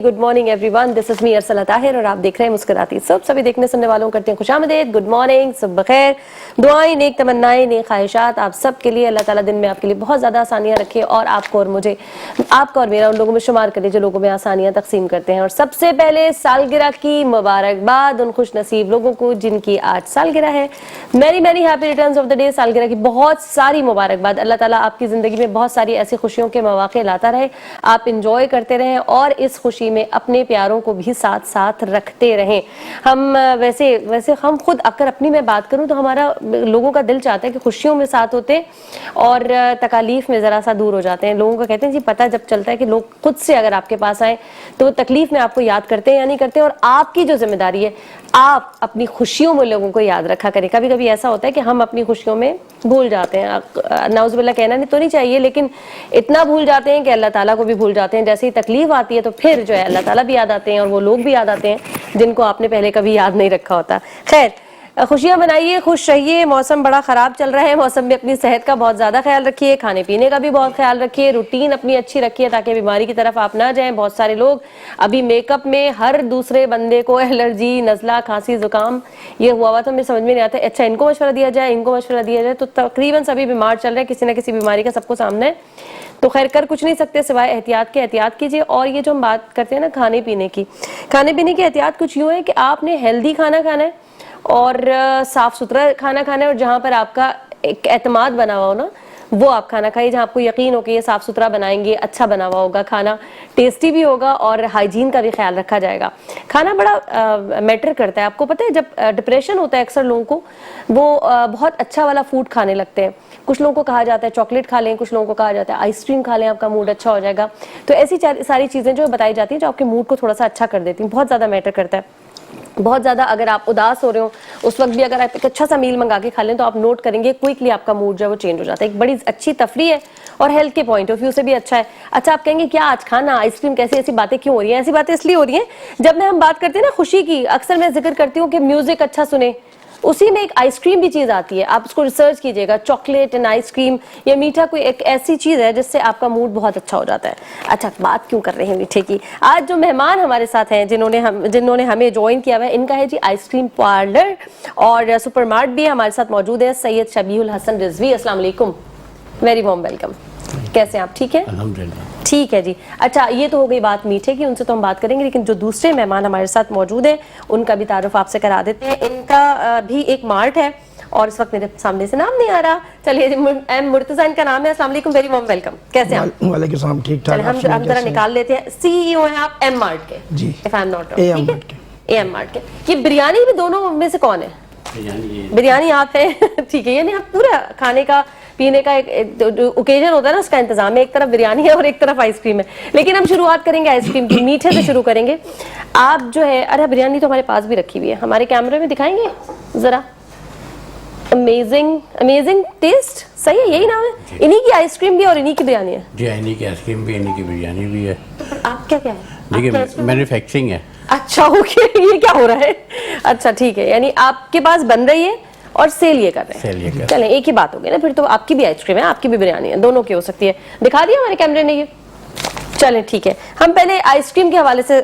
Good morning everyone, this is me Arsala Tahir और आप देख रहे हैं मुस्कुराती सब। सभी देखने सुनने वालों को करते हैं खुशामदीद। गुड मॉर्निंग, सुबह खैर, दुआएं, नेक तमन्नाएं, नेक ख्वाहिशात आप सब के लिए। अल्लाह ताला दिन में आपके लिए बहुत ज़्यादा आसानियां रखे और आपको और मुझे, आपका और मेरा उन लोगों में शुमार करे जो लोगों में आसानियां तकसीम करते हैं। और सबसे पहले सालगिरह की मुबारकबाद उन खुश नसीब लोगों को जिनकी आज सालगिरह है। Many many happy returns of the day. सालगिरह की बहुत सारी मुबारकबाद। अल्लाह ताला आपकी ज़िंदगी में बहुत सारी ऐसी खुशियों के मौके लाता रहे, आप इंजॉय करते रहें और इस खुशी में अपने प्यारों को भी साथ साथ रखते रहें। हम वैसे हम खुद अगर अपनी मैं बात करूं तो हमारा लोगों का दिल चाहता है कि खुशियों में साथ होते और तकलीफ में ज़रा सा दूर हो जाते हैं। लोगों का कहते हैं जी पता जब चलता है कि लोग खुद से अगर आपके पास आए तो वो तकलीफ में आपको याद करते हैं या नहीं करते। और आपकी जो जिम्मेदारी है, आप अपनी खुशियों में लोगों को याद रखा करें। कभी कभी ऐसा होता है कि हम अपनी खुशियों में भूल जाते हैं, नाउज़ुबिल्लाह कहना नहीं तो नहीं चाहिए, लेकिन इतना भूल जाते हैं कि अल्लाह ताला को भी भूल जाते हैं। जैसे ही तकलीफ आती है तो फिर जो है अल्लाह ताला भी याद आते हैं और वो लोग भी याद आते हैं जिनको आपने पहले कभी याद नहीं रखा होता। खैर, खुशियां मनाइए, खुश रहिए। मौसम बड़ा ख़राब चल रहा है, मौसम में अपनी सेहत का बहुत ज़्यादा ख्याल रखिए, खाने पीने का भी बहुत ख्याल रखिए, रूटीन अपनी अच्छी रखिए ताकि बीमारी की तरफ आप ना जाएं। बहुत सारे लोग अभी मेकअप में हर दूसरे बंदे को एलर्जी, नज़ला, खांसी, ज़ुकाम ये हुआ तो मुझे समझ में नहीं आता। अच्छा, इनको मशवरा दिया जाए, इनको मशवरा दिया जाए, तो तकरीबन सभी बीमार चल रहे हैं, किसी न किसी बीमारी का सबको सामने है। तो खैर कर कुछ नहीं सकते सिवाय एहतियात कीजिए। और ये जो हम बात करते हैं ना खाने पीने की एहतियात कुछ यूँ है कि आपने हेल्दी खाना खाना है और साफ सुथरा खाना खाना है और जहाँ पर आपका एक एतमाद बना हुआ हो ना वो आप खाना खाइए, जहाँ आपको यकीन हो कि ये साफ सुथरा बनाएंगे, अच्छा बना हुआ होगा, खाना टेस्टी भी होगा और हाइजीन का भी ख्याल रखा जाएगा। खाना बड़ा मैटर करता है। आपको पता है जब डिप्रेशन होता है अक्सर लोगों को वो बहुत अच्छा वाला फूड खाने लगते हैं। कुछ लोगों को कहा जाता है चॉकलेट खा लें, कुछ लोगों को कहा जाता है आइसक्रीम खा लें, आपका मूड अच्छा हो जाएगा। तो ऐसी सारी चीज़ें जो बताई जाती हैं जो आपके मूड को थोड़ा सा अच्छा कर देती हैं, बहुत ज़्यादा मैटर करता है। बहुत ज़्यादा अगर आप उदास हो रहे हो उस वक्त भी अगर आप एक अच्छा सा मील मंगा के खा लें तो आप नोट करेंगे क्विकली आपका मूड जो है वो चेंज हो जाता है। एक बड़ी अच्छी तफरी है और हेल्थ के पॉइंट ऑफ व्यू से भी अच्छा है। अच्छा, आप कहेंगे क्या आज खाना आइसक्रीम कैसी, ऐसी बातें क्यों हो रही हैं? ऐसी बातें इसलिए हो रही हैं जब मैं हम बात करते हैं ना खुशी की, अक्सर मैं जिक्र करती हूँ कि म्यूजिक अच्छा सुने, उसी में एक आइसक्रीम भी चीज़ आती है। आप उसको रिसर्च कीजिएगा, चॉकलेट एंड आइसक्रीम या मीठा कोई एक ऐसी चीज़ है जिससे आपका मूड बहुत अच्छा हो जाता है। अच्छा, बात क्यों कर रहे हैं मीठे की? आज जो मेहमान हमारे साथ हैं जिन्होंने हमें ज्वाइन किया हुआ है, इनका है जी आइसक्रीम पार्लर और सुपर मार्ट भी हमारे साथ मौजूद है। सैयद शबीहुल हसन रिजवी, अस्सलाम वालेकुम, वेरी वार्म वेलकम। कैसे हैं आप? ठीक है, अल्हम्दुलिल्लाह। ठीक है जी। अच्छा, ये तो हो गई बात मीठे की, उनसे तो हम बात करेंगे, लेकिन जो दूसरे मेहमान हमारे साथ मौजूद हैं उनका भी तारुफ आपसे करा देते हैं। इनका भी एक मार्ट है और इस वक्त मेरे सामने से नाम नहीं आ रहा। चलिए, एम मुर्तजा इनका नाम है। अस्सलाम वालेकुम, वेरी वार्म वेलकम। कैसे हैं आप? वालेकुम सलाम, ठीक ठाक। हम जरा निकाल लेते हैं। सीईओ हैं आप एम मार्ट के? जी, if I am not am wrong, mart ठीक है, एम मार्ट के। ये बिरयानी भी दोनों में से कौन है? बिरयानी आप है ठीक है, यानी आप पूरा खाने का पीने का एक ओकेजन होता है ना उसका इंतजाम है। एक तरफ बिरयानी है और एक तरफ आइसक्रीम है, लेकिन हम शुरुआत करेंगे आइसक्रीम की, मीठे से शुरू करेंगे। आप जो है, अरे बिरयानी तो हमारे पास भी रखी हुई है, हमारे कैमरे में दिखाएंगे जरा। अमेजिंग अमेजिंग टेस्ट, सही है, यही नाम है? इन्हीं की आइसक्रीम भी और इन्हीं की बिरयानी है? जी, इन्हीं की आइसक्रीम भी, इन्हीं की बिरयानी भी है। आप क्या है? देखिए, मैन्युफैक्चरिंग है। अच्छा, ओके, ये क्या हो रहा है? अच्छा, ठीक है, यानी आपके पास बन रही है और सेल ये कर रहे हैं। चलें, एक ही बात हो गई ना फिर तो। आपकी भी आइसक्रीम है, आपकी भी बिरयानी है, दोनों की हो सकती है। दिखा दिया हमारे कैमरे ने ये? चलें, ठीक है। हम पहले आइसक्रीम के हवाले से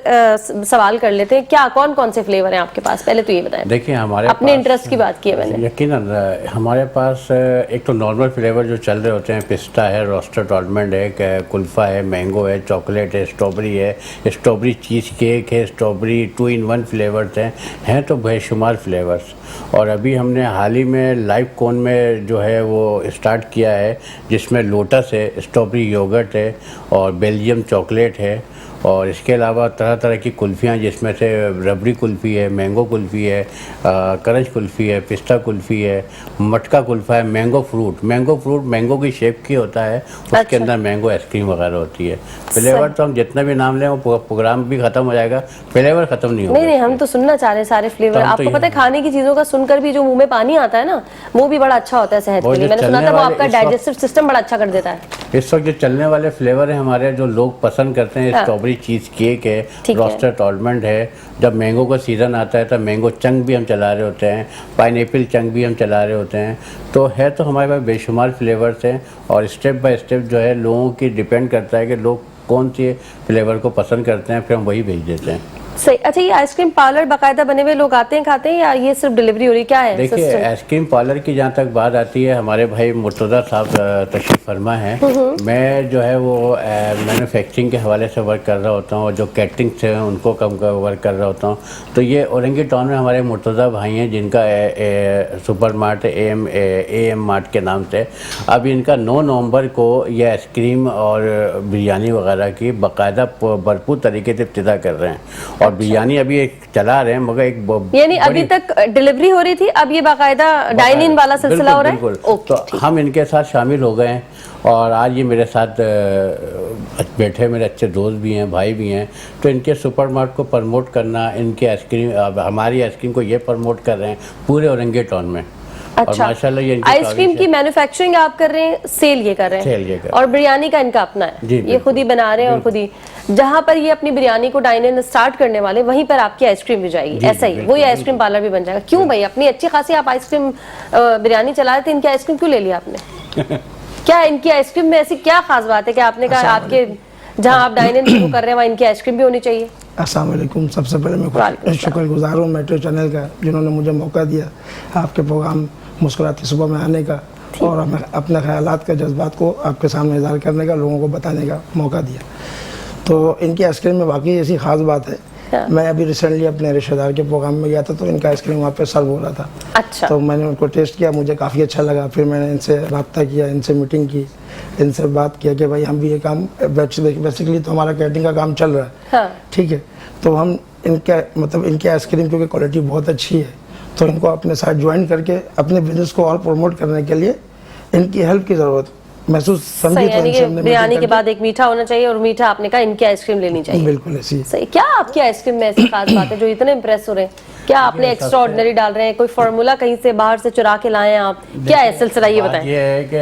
सवाल कर लेते हैं। क्या कौन कौन से फ्लेवर हैं आपके पास, पहले तो ये बताएं। देखिए, हमारे अपने इंटरेस्ट की बात की है मैंने। यकीनन हमारे पास एक तो नॉर्मल फ्लेवर जो चल रहे होते हैं, पिस्ता है, रोस्टेड आलमंड है, कुल्फा है, मैंगो है, चॉकलेट है, स्ट्रॉबेरी है, स्ट्रॉबेरी चीज़ केक है, स्ट्रॉबेरी 2 in 1 फ्लेवर्स हैं तो बेशुमार फ्लेवर्स। और अभी हमने हाल ही में लाइव कोन में जो है वो स्टार्ट किया है, जिसमें लोटस है, स्ट्रॉबेरी योगर्ट है और बेल्जियम चॉकलेट है। और इसके अलावा तरह तरह की कुल्फ़ियाँ, जिसमें से रबड़ी कुल्फ़ी है, मैंगो कुल्फ़ी है, करंच कुल्फ़ी है, पिस्ता कुल्फ़ी है, मटका कुल्फ़ा है, मैंगो फ्रूट मैंगो की शेप की होता है, उसके अच्छा। अंदर मैंगो आइसक्रीम वगैरह होती है। फ्लेवर तो हम जितना भी नाम लें वो प्रोग्राम भी ख़त्म हो जाएगा, फ्लेवर ख़त्म नहीं होगा। नहीं, हम तो सुनना चाह रहे हैं सारे फ्लेवर। आपको पता है खाने की चीज़ों का सुनकर भी जो मुंह में पानी आता है ना, वो भी बड़ा अच्छा होता है सेहत के लिए। मैंने सुना था वो आपका डाइजेस्टिव सिस्टम बड़ा अच्छा कर देता है। इस वक्त जो चलने वाले फ्लेवर है हमारे, जो लोग पसंद करते हैं, स्ट्रॉबेरी चीज़ केक है, रोस्टेड आलमंड है। जब मैंगो का सीज़न आता है तब मैंगो चंक भी हम चला रहे होते हैं, पाइनएप्पल चंक भी हम चला रहे होते हैं। तो हमारे पास बेशुमार फ्लेवर्स हैं और स्टेप बाय स्टेप जो है लोगों की डिपेंड करता है कि लोग कौन से फ्लेवर को पसंद करते हैं, फिर हम वही भेज देते हैं। सही। अच्छा, ये आइसक्रीम पार्लर बाकायदा बने हुए लोग आते हैं खाते हैं, या ये सिर्फ डिलीवरी हो रही है, क्या है देखिए, सिस्टम? आइसक्रीम पार्लर की जहाँ तक बात आती है, हमारे भाई मुर्तज़ा साहब तशरीफ फरमा है। मैं जो है वो मैन्युफैक्चरिंग के हवाले से वर्क कर रहा होता हूँ, और जो कैटरिंग से हैं उनको कम वर्क कर रहा होता हूँ। तो ये औरंगी टाउन में हमारे मुर्तज़ा भाई हैं, जिनका सुपर मार्ट AM मार्ट के नाम से। अब इनका 9 नवंबर को ये आइसक्रीम और बिरयानी वगैरह की बाकायदा भरपूर तरीके से इब्तिदा कर रहे हैं, और बिरयानी अभी एक चला रहे हैं, मगर एक यानी अभी तक डिलीवरी हो रही थी, अब ये बाकायदा डाइन इन वाला सिलसिला हो रहा है। बिल्कुल। तो हम इनके साथ शामिल हो गए हैं, और आज ये मेरे साथ बैठे, मेरे अच्छे दोस्त भी हैं, भाई भी हैं। तो इनके सुपरमार्ट को प्रमोट करना, इनके आइसक्रीम, हमारी आइसक्रीम को ये प्रमोट कर रहे हैं पूरे औरंगी टाउन में। अच्छा, और माशाल्लाह ये इनकी आइसक्रीम की मैन्युफैक्चरिंग आप कर रहे हैं, सेल ये कर रहे हैं, और बिरयानी का इनका अपना है। जी, ये खुद ही बना रहे हैं, और खुद ही जहाँ पर ये अपनी बिरयानी को डाइन इन स्टार्ट करने वाले, वहीं पर आपकी आइसक्रीम भी जाएगी। ऐसा ही वही आइसक्रीम पार्लर भी बन जाएगा। क्यों भाई, अपनी अच्छी खासी आप आइसक्रीम बिरयानी चला रहे थे, इनकी आइसक्रीम क्यों ले लिया आपने? क्या इनकी आइसक्रीम में ऐसी क्या खास बात है कि आपने कहा आपके जहाँ आप डाइन इन शुरू कर रहे हैं वहाँ इनकी आइसक्रीम भी होनी चाहिए? अस्सलाम वालेकुम। सबसे पहले मैं शुक्रगुजार हूँ मेट्रो चैनल का, जिन्होंने मुझे मौका दिया आपके प्रोग्राम मुस्कुराती सुबह में आने का, और हमें अपने ख्यालात का, जज्बात को आपके सामने इज़हार करने का, लोगों को बताने का मौका दिया। तो इनकी आइसक्रीम में वाकई ऐसी ख़ास बात है। मैं अभी रिसेंटली अपने रिश्तेदार के प्रोग्राम में गया था, तो इनका आइसक्रीम वहाँ पे सर्व हो रहा था। अच्छा। तो मैंने उनको टेस्ट किया, मुझे काफ़ी अच्छा लगा। फिर मैंने इनसे रब्ता किया, इनसे मीटिंग की, इनसे बात किया कि भाई हम भी ये काम, बेसिकली तो हमारा कैटरिंग का काम चल रहा है। हाँ। ठीक है, तो हम इनके आइसक्रीम क्योंकि क्वालिटी बहुत अच्छी है, तो इनको अपने साथ ज्वाइन करके अपने बिजनेस को और प्रमोट करने के लिए इनकी हेल्प की ज़रूरत महसूस समझी। यानी कि बिरयानी के बाद एक मीठा होना चाहिए, और मीठा आपने कहा इनकी आइसक्रीम लेनी चाहिए। बिल्कुल ऐसी। सही। क्या आपकी आइसक्रीम में ऐसी खास बात है जो इतने इम्प्रेस हो रहे हैं? क्या आपने एक्स्ट्रा ऑर्डिनरी डाल रहे हैं? कोई फार्मूला कहीं से बाहर से चुरा के लाए हैं आप? क्या है सिलसिला, ये बताएं। ये है कि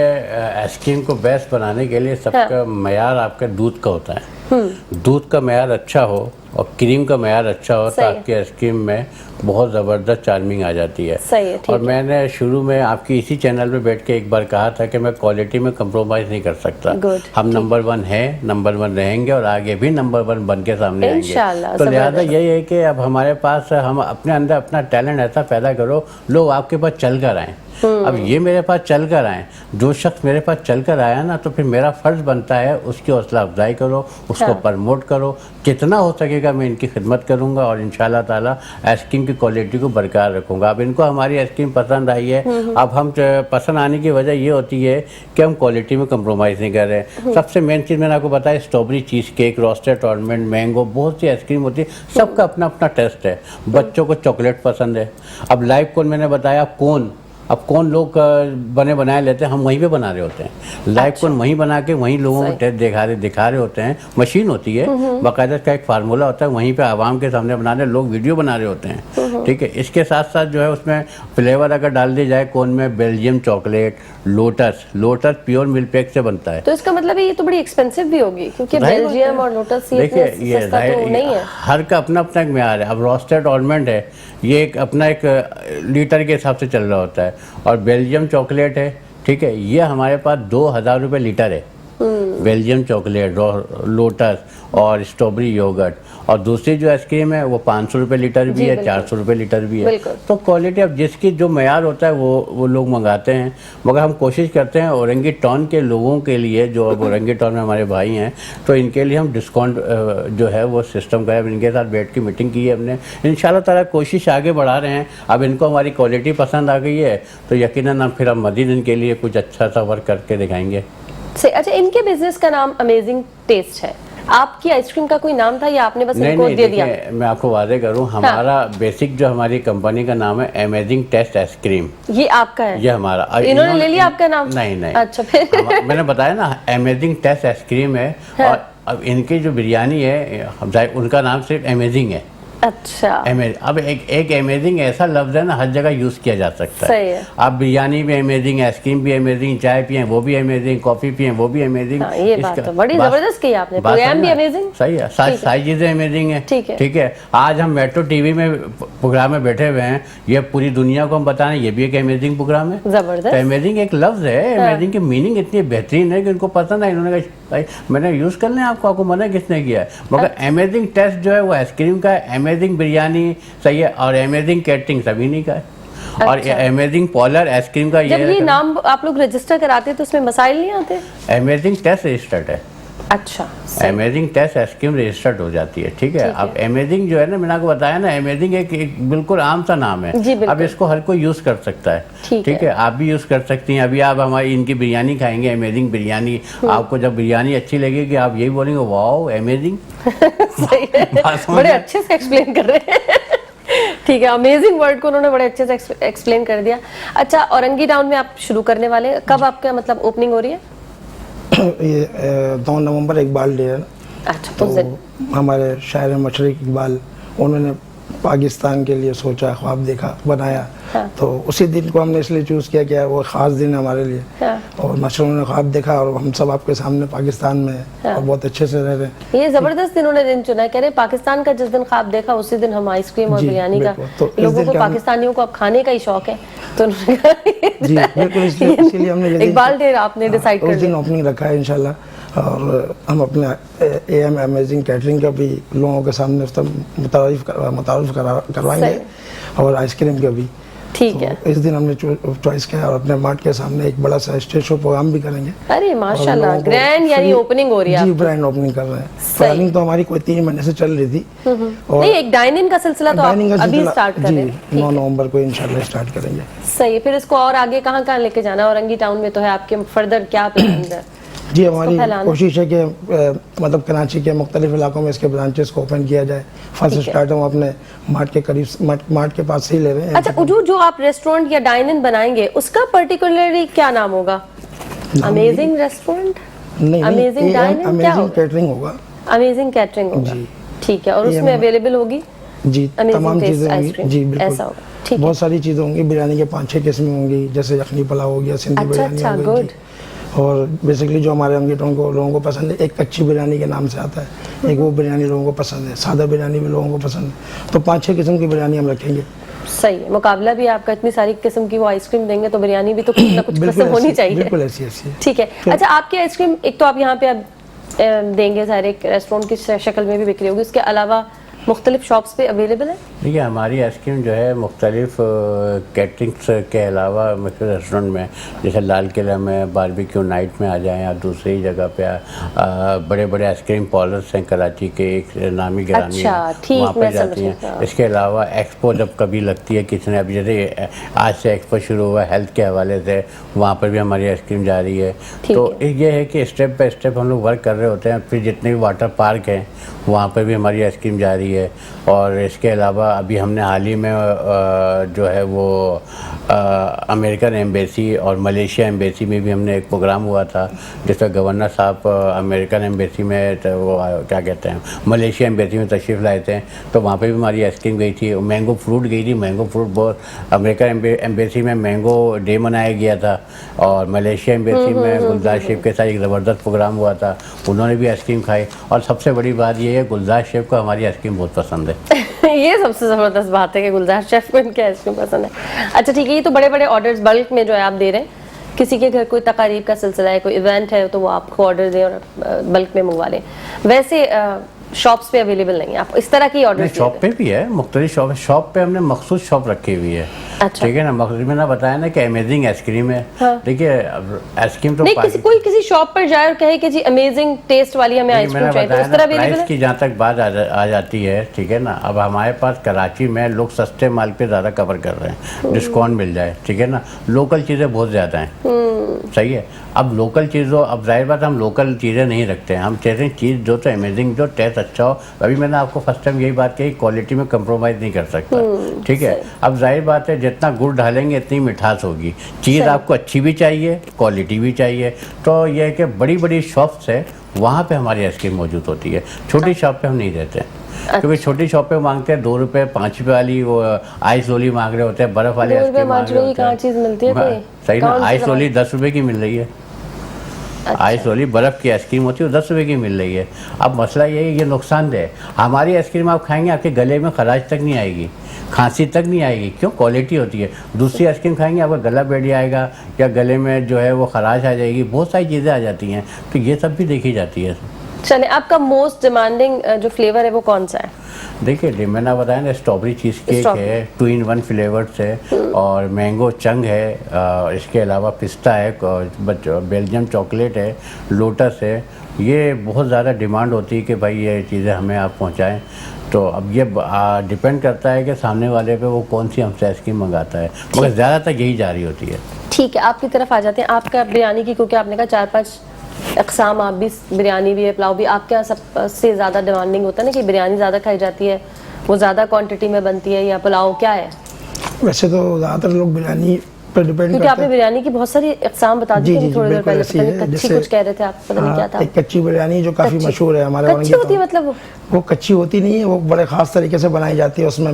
आइसक्रीम को बेस्ट बनाने के लिए सबका मयार आपका दूध का होता है। दूध का मयार अच्छा हो और क्रीम का मयार अच्छा हो, तो आपकी आइसक्रीम में बहुत ज़बरदस्त चार्मिंग आ जाती है। सही है, ठीक और मैंने शुरू में आपकी इसी चैनल पे बैठ के एक बार कहा था कि मैं क्वालिटी में कंप्रोमाइज़ नहीं कर सकता। हम नंबर 1 है, नंबर 1 रहेंगे, और आगे भी नंबर 1 बन के सामने आएंगे। तो लिहाजा यही है कि अब हमारे पास, हम अपने अंदर अपना टैलेंट ऐसा पैदा करो, लोग आपके पास चल कर आएँ। अब ये मेरे पास चल कर आए, जो शख्स मेरे पास चल कर आया ना, तो फिर मेरा फ़र्ज़ बनता है उसकी हौसला अफजाई करो, उसको प्रमोट करो। जितना हो सकेगा मैं इनकी खिदमत करूँगा, और इंशाल्लाह ताला आइसक्रीम की क्वालिटी को बरकरार रखूँगा। अब इनको हमारी आइसक्रीम पसंद आई है, अब हम पसंद आने की वजह ये होती है कि हम क्वालिटी में कंप्रोमाइज़ नहीं कर रहे। सबसे मेन चीज़ मैंने आपको बताया, strawberry cheese cake, roasted almond, mango, बहुत सी आइसक्रीम होती है, सबका अपना अपना टेस्ट है। बच्चों को चॉकलेट पसंद है। अब लाइव कोन मैंने बताया, कोन, अब कौन लोग बने बनाए लेते हैं, हम वहीं पे बना रहे होते हैं। लाइव कोन वहीं बना के वहीं लोगों को टेस्ट दिखा रहे होते हैं। मशीन होती है, बाकायदा का एक फार्मूला होता है, वहीं पे आवाम के सामने बना रहे, लोग वीडियो बना रहे होते हैं। ठीक है, इसके साथ साथ जो है उसमें फ्लेवर अगर डाल दी जाए कोन में, Belgium chocolate, lotus pure milk pack से बनता है। तो इसका मतलब है ये तो बड़ी एक्सपेंसिव भी होगी, क्योंकि बेल्जियम और लोटस ये सस्ता तो नहीं है। हर का अपना अपना एक म्यार है। अब रोस्टेड ऑलमंड है, ये एक अपना एक लीटर के हिसाब से चल रहा होता है, और बेल्जियम चॉकलेट है, ठीक है, ये हमारे पास 2000 रुपये लीटर है। बेल्जियम चॉकलेट, लोटस और स्ट्रॉबेरी योगर्ट, और दूसरी जो आइसक्रीम है वो 500 रुपये लीटर भी है, 400 रुपये लीटर भी है। तो क्वालिटी अब जिसकी जो मयार होता है वो लोग मंगाते हैं। मगर हम कोशिश करते हैं औरंगी टाउन के लोगों के लिए, जो अब औरंगी टाउन में हमारे भाई हैं, तो इनके लिए हम डिस्काउंट जो है वो सिस्टम का है। इनके साथ बैठ के मीटिंग की है हमने, इंशाल्लाह ताला कोशिश आगे बढ़ा रहे हैं। अब इनको हमारी क्वालिटी पसंद आ गई है, तो यकीनन हम फिर हम मज़ीद इनके लिए कुछ अच्छा सा वर्क करके दिखाएंगे। अच्छा, इनके बिजनेस का नाम अमेजिंग टेस्ट है। आपकी आइसक्रीम का कोई नाम था या आपने बस इनको दे दिया? मैं आपको वादे करूं, हमारा बेसिक जो हमारी कंपनी का नाम है अमेजिंग टेस्ट आइसक्रीम, ये आपका है? ये हमारा। इन्होंने ले लिया आपका नाम? नहीं। अच्छा, फिर मैंने बताया ना अमेजिंग टेस्ट आइसक्रीम है। और अब इनकी जो बिरयानी है उनका नाम सिर्फ अमेजिंग है। अच्छा। अब एक अमेजिंग ऐसा लफ्ज है ना, हर जगह यूज किया जा सकता है। सही है। आप बिरयानी भी अमेजिंग, आइसक्रीम भी अमेजिंग, चाय पिए वो भी अमेजिंग, कॉफी पिए वो भी अमेजिंग। ये बात तो बड़ी जबरदस्त कही आपने। प्रोग्राम भी अमेजिंग। सही है, सारी चीजें अमेजिंग है। ठीक है। आज हम मेट्रो टीवी में प्रोग्राम में बैठे हुए हैं, ये पूरी दुनिया को हम बता रहे हैं, ये भी एक अमेजिंग प्रोग्राम है। जबरदस्त। अमेजिंग एक लफ्ज है, अमेजिंग की मीनिंग इतनी बेहतरीन है कि उनको पसंद है, इन्होंने कहा भाई मैंने यूज़ करने आपको आपको मना किसने किया है? मगर अमेजिंग टेस्ट जो है वो आइसक्रीम का है, अमेजिंग बिरयानी सही है, और अमेजिंग कैटरिंग सभी नहीं का है। और अमेजिंग पॉलर आइसक्रीम का जब ये नाम आप लोग रजिस्टर कराते हैं तो उसमें मसाइल नहीं आते? अमेजिंग टेस्ट रजिस्टर्ड है। अच्छा, अमेजिंग टेस्ट आइसक्रीम रजिस्टर्ड हो जाती है, ठीक है। अब अमेजिंग जो है ना, मैंने आपको बताया ना, अमेजिंग एक बिल्कुल आम सा नाम है। अब इसको हर कोई यूज़ कर सकता है, ठीक है। आप भी यूज़ कर सकती हैं। अभी आप हमारी इनकी बिरयानी खाएंगे, अमेजिंग बिरयानी, आपको जब बिरयानी अच्छी लगेगी आप यही बोलेंगे वाओ अमेजिंग। सही है, बड़े अच्छे से एक्सप्लेन कर रहे हैं। ठीक है, अमेजिंग वर्ड को उन्होंने बड़े अच्छे से एक्सप्लेन कर दिया। अच्छा, औरंगी टाउन में आप शुरू करने वाले हैं, कब आपका मतलब ओपनिंग हो रही है? ये 2 नवंबर इकबाल डे है ना। अच्छा, तो हमारे शायर मशरक इकबाल, उन्होंने पाकिस्तान के लिए सोचा, ख्वाब देखा, बनाया। हाँ। तो उसी दिन को हमने इसलिए चूज़ किया कि वो ख़ास दिन है हमारे लिए। हाँ। और मशरूम ने ख्वाब देखा और हम सब आपके सामने पाकिस्तान में हैं। हाँ। और बहुत अच्छे से रह रहे हैं। ये जबरदस्त इन्होंने दिन चुना है, कह रहे पाकिस्तान का जिस दिन ख्वाब देखा उसी दिन हम आइसक्रीम और जी, बिरयानी का, तो इस लोगों दिन को का पाकिस्तानियों को अब खाने का ही शौक है, तो उन्होंने कहा जी बिल्कुल, इसलिए हमने ये दिन- इकबाल डे आपने डिसाइड कर उस दिन लिया। ओपनिंग रखा है इंशाल्लाह। और हम अपने AM अमेजिंग कैटरिंग का भी लोगों के सामने मुतारिफ करवाएंगे, और आइसक्रीम का भी। ठीक है, तो इस दिन हमने चॉइस किया और अपने मार्ट के सामने एक बड़ा सा स्टेज शो प्रोग्राम भी करेंगे। अरे माशाल्लाह, ग्रैंड यानी ओपनिंग हो रही है जी, आपकी। ब्रांड ओपनिंग कर रहे हैं। प्लानिंग तो हमारी कोई 3 महीने से चल रही थी। और नहीं, एक डाइनिंग का सिलसिला तो आप डाइनिंग का अभी सिलसिला स्टार्ट कर जी रहे हैं। 9 नवंबर को इंशाल्लाह स्टार्ट करेंगे। सही है, फिर इसको और आगे कहाँ कहाँ लेके जाना है? औरंगी टाउन में तो है, आपके फर्दर क्या प्लान है? जी, हमारी फैलाना। कोशिश है कि मतलब कराची के मुख्तलिफ इलाकों में इसके ब्रांचेस को ओपन किया जाए। फर्स्ट स्टार्ट हम अपने मार्ट के करीब, मार्ट के पास से ही ले रहे हैं। अच्छा, जो आप रेस्टोरेंट या डाइन इन बनाएंगे उसका पर्टिकुलरली क्या नाम होगा? अमेजिंग रेस्टोरेंट, नहीं, अमेजिंग डाइन इन, क्या अमेजिंग होगा? कैटरिंग होगा। अमेजिंग कैटरिंग होगा, जी। ठीक है। और उसमें अवेलेबल होगी जी Amazing तमाम taste चीज़ें होंगी। आइसक्रीम, जी बिल्कुल, ऐसा होगा, ठीक है। बहुत सारी चीज़ें होंगी। बिरयानी के 5-6 किस्में होंगी, जैसे यखनी पुलाव हो गया, सिंधी बिरयानी अच्छा, हो गई। good। और बेसिकली जो हमारे अंगीठों को लोगों को पसंद है, एक कच्ची बिरयानी के नाम से आता है, एक वो बिरयानी लोगों को पसंद है, सादा बिरयानी भी लोगों को पसंद है। तो 5-6 किस्म की बिरयानी हम रखेंगे। सही है, मुकाबला भी आपका, इतनी सारी किस्म की वो आइसक्रीम देंगे तो बिरयानी भी तो कुछ ना कुछ किस्म होनी चाहिए। बिल्कुल ऐसी ऐसी है। ठीक है। अच्छा, आपकी आइसक्रीम एक तो आप यहाँ पे अब देंगे, सारे एक रेस्टोरेंट की शक्ल में भी बिक्री होगी, उसके अलावा मुख्तलिफ शॉप्स पे अवेलेबल है? देखिए, हमारी आइसक्रीम जो है मुख्तलिफ कैटरिंग्स के अलावा मुख्तलिफ रेस्टोरेंट में, जैसे लाल किला में बारबेक्यू नाइट में आ जाएं, या दूसरी जगह पे बड़े बड़े आइसक्रीम पार्लर्स हैं कराची के, एक नामी गिरामी अच्छा, है, ठीक, वहाँ पर मैं जाती समझ हैं। गया। इसके अलावा एक्सपो जब कभी लगती है किसी ने, अभी जैसे आज से एक्सपो शुरू हुआ हेल्थ के हवाले से, वहाँ पर भी हमारी आइसक्रीम जा रही है। तो ये है कि स्टेप बाय स्टेप हम लोग वर्क कर रहे होते हैं। फिर जितने भी वाटर पार्क हैं वहाँ पर भी हमारी आइसक्रीम जा रही है। और इसके अलावा अभी हमने हाल ही में जो है वो अमेरिकन एम्बेसी और मलेशिया एम्बेसी में भी हमने एक प्रोग्राम हुआ था, जिसका गवर्नर साहब अमेरिकन एम्बेसी में वो क्या कहते हैं मलेशिया एम्बेसी में तशरीफ़ लाए थे। तो वहाँ पे भी हमारी आइसक्रीम गई थी, मैंगो फ्रूट गई थी। मैंगो फ्रूट बहुत, अमेरिकन एम्बेसी में मैंगो डे मनाया गया था, और मलेशिया एम्बेसी में गुलजार शेफ के साथ एक ज़बरदस्त प्रोग्राम हुआ था, उन्होंने भी आइसक्रीम खाई। और सबसे बड़ी बात ये है, गुलजार शेफ को हमारी आइसक्रीम बहुत पसंद है। ये सबसे ज़बरदस्त बात है कि गुलजार शेफ को इनकी आइसक्रीम पसंद है। अच्छा, ठीक है। ये तो बड़े बड़े ऑर्डर्स बल्क में जो है आप दे रहे हैं, किसी के घर कोई तकारीब का सिलसिला है, कोई इवेंट है, तो वो आपको ऑर्डर दें और बल्क में मंगवा लें। वैसे शॉप्स पे अवेलेबल नहीं है, आप इस तरह की ऑर्डर? शॉप पे भी है, मुख्तलिफ शॉप है। शॉप पे हमने मखसूस शॉप रखी हुई है। अच्छा, ठीक है ना। मखसूस मैंने बताया ना कि अमेजिंग आइसक्रीम है। हाँ। देखिए, आइसक्रीम तो नहीं, कोई किसी शॉप पर जाए और कहे कि जी अमेजिंग टेस्ट वाली हमें आइसक्रीम चाहिए, तो उस तरह अवेलेबल है? की जहाँ तक बात आ जाती है, ठीक है ना। अब हमारे पास कराची में लोग सस्ते माल पे ज़्यादा कवर कर रहे हैं, डिस्काउंट मिल जाए, ठीक है ना। लोकल चीज़ें बहुत ज़्यादा हैं, सही है। अब लोकल चीज़ों, अब जाहिर बात हम लोकल चीज़ें नहीं रखते हैं, हम चाहते हैं चीज़ जो तो अमेजिंग, जो टेस्ट अच्छा हो। अभी मैंने आपको फर्स्ट टाइम यही बात कही, क्वालिटी में कंप्रोमाइज़ नहीं कर सकता, ठीक है। अब जाहिर बात है, जितना गुड़ डालेंगे इतनी मिठास होगी। चीज़ आपको अच्छी भी चाहिए, क्वालिटी भी चाहिए। तो यह है कि बड़ी बड़ी शॉप्स है, वहाँ पे हमारी आइसक्रीम मौजूद होती है। छोटी शॉप पे हम नहीं देते हैं, क्योंकि छोटी शॉप पे मांगते हैं 2 रुपये 5 रुपये वाली वो आइस लोली मांग रहे होते हैं, बर्फ़ वाली आइसक्रीम मांग रहे होते हैं। चीज़ मिलती है कोई? सही ना। आइस लोली 10 रुपये की मिल रही है। आइस लोली बर्फ़ की आइसक्रीम होती है, 10 रुपये की मिल रही है। अब मसला ये है, ये नुकसानदेह है। हमारी आइसक्रीम आप खाएंगे, आपके गले में खराश तक नहीं आएगी। खांसी तक नहीं आएगी, क्यों? क्वालिटी होती है। दूसरी आइसक्रीम खाएंगे आपका गला बैठ जाएगा या गले में जो है वो खराश आ जाएगी, बहुत सारी चीज़ें आ जाती हैं, तो ये सब भी देखी जाती है। चलिए, आपका मोस्ट डिमांडिंग जो फ्लेवर है वो कौन सा है? देखिए, मैंने बताया ना, स्ट्रॉबेरी चीज़ केक है, 2 in 1 फ्लेवर्स है, और मैंगो चंग है, इसके अलावा पिस्ता है, बेल्जियम चॉकलेट है, लोटस है। ये बहुत ज़्यादा डिमांड होती है कि भाई ये चीज़ें हमें आप पहुंचाएं। तो अब ये डिपेंड करता है कि सामने वाले पे वो कौन सी हमसे आइसक्रीम मंगाता है, मगर ज़्यादातर यही जारी होती है। ठीक है, आपकी तरफ आ जाते हैं। आपका बिरयानी की, क्योंकि आपने कहा 4-5 अक़साम, आप भी बिरयानी भी है, पुलाव भी, आपके यहाँ सबसे ज़्यादा डिमांडिंग होता है ना कि बिरयानी ज़्यादा खाई जाती है, वो ज़्यादा क्वांटिटी में बनती है, या पुलाव, क्या है? वैसे तो ज़्यादातर लोग बिरयानी पर डिपेंड क्योंकि आपने बिरयानी की बहुत सारी अक़साम बता दी थी थोड़ी देर पहले, पता नहीं कच्ची जैसे कुछ कह रहे थे आप, पता नहीं क्या था। एक कच्ची बिरयानी जो काफ़ी मशहूर है हमारे कच्ची होती है मतलब? वो कच्ची होती नहीं है, वो बड़े ख़ास तरीके से बनाई जाती है। उसमें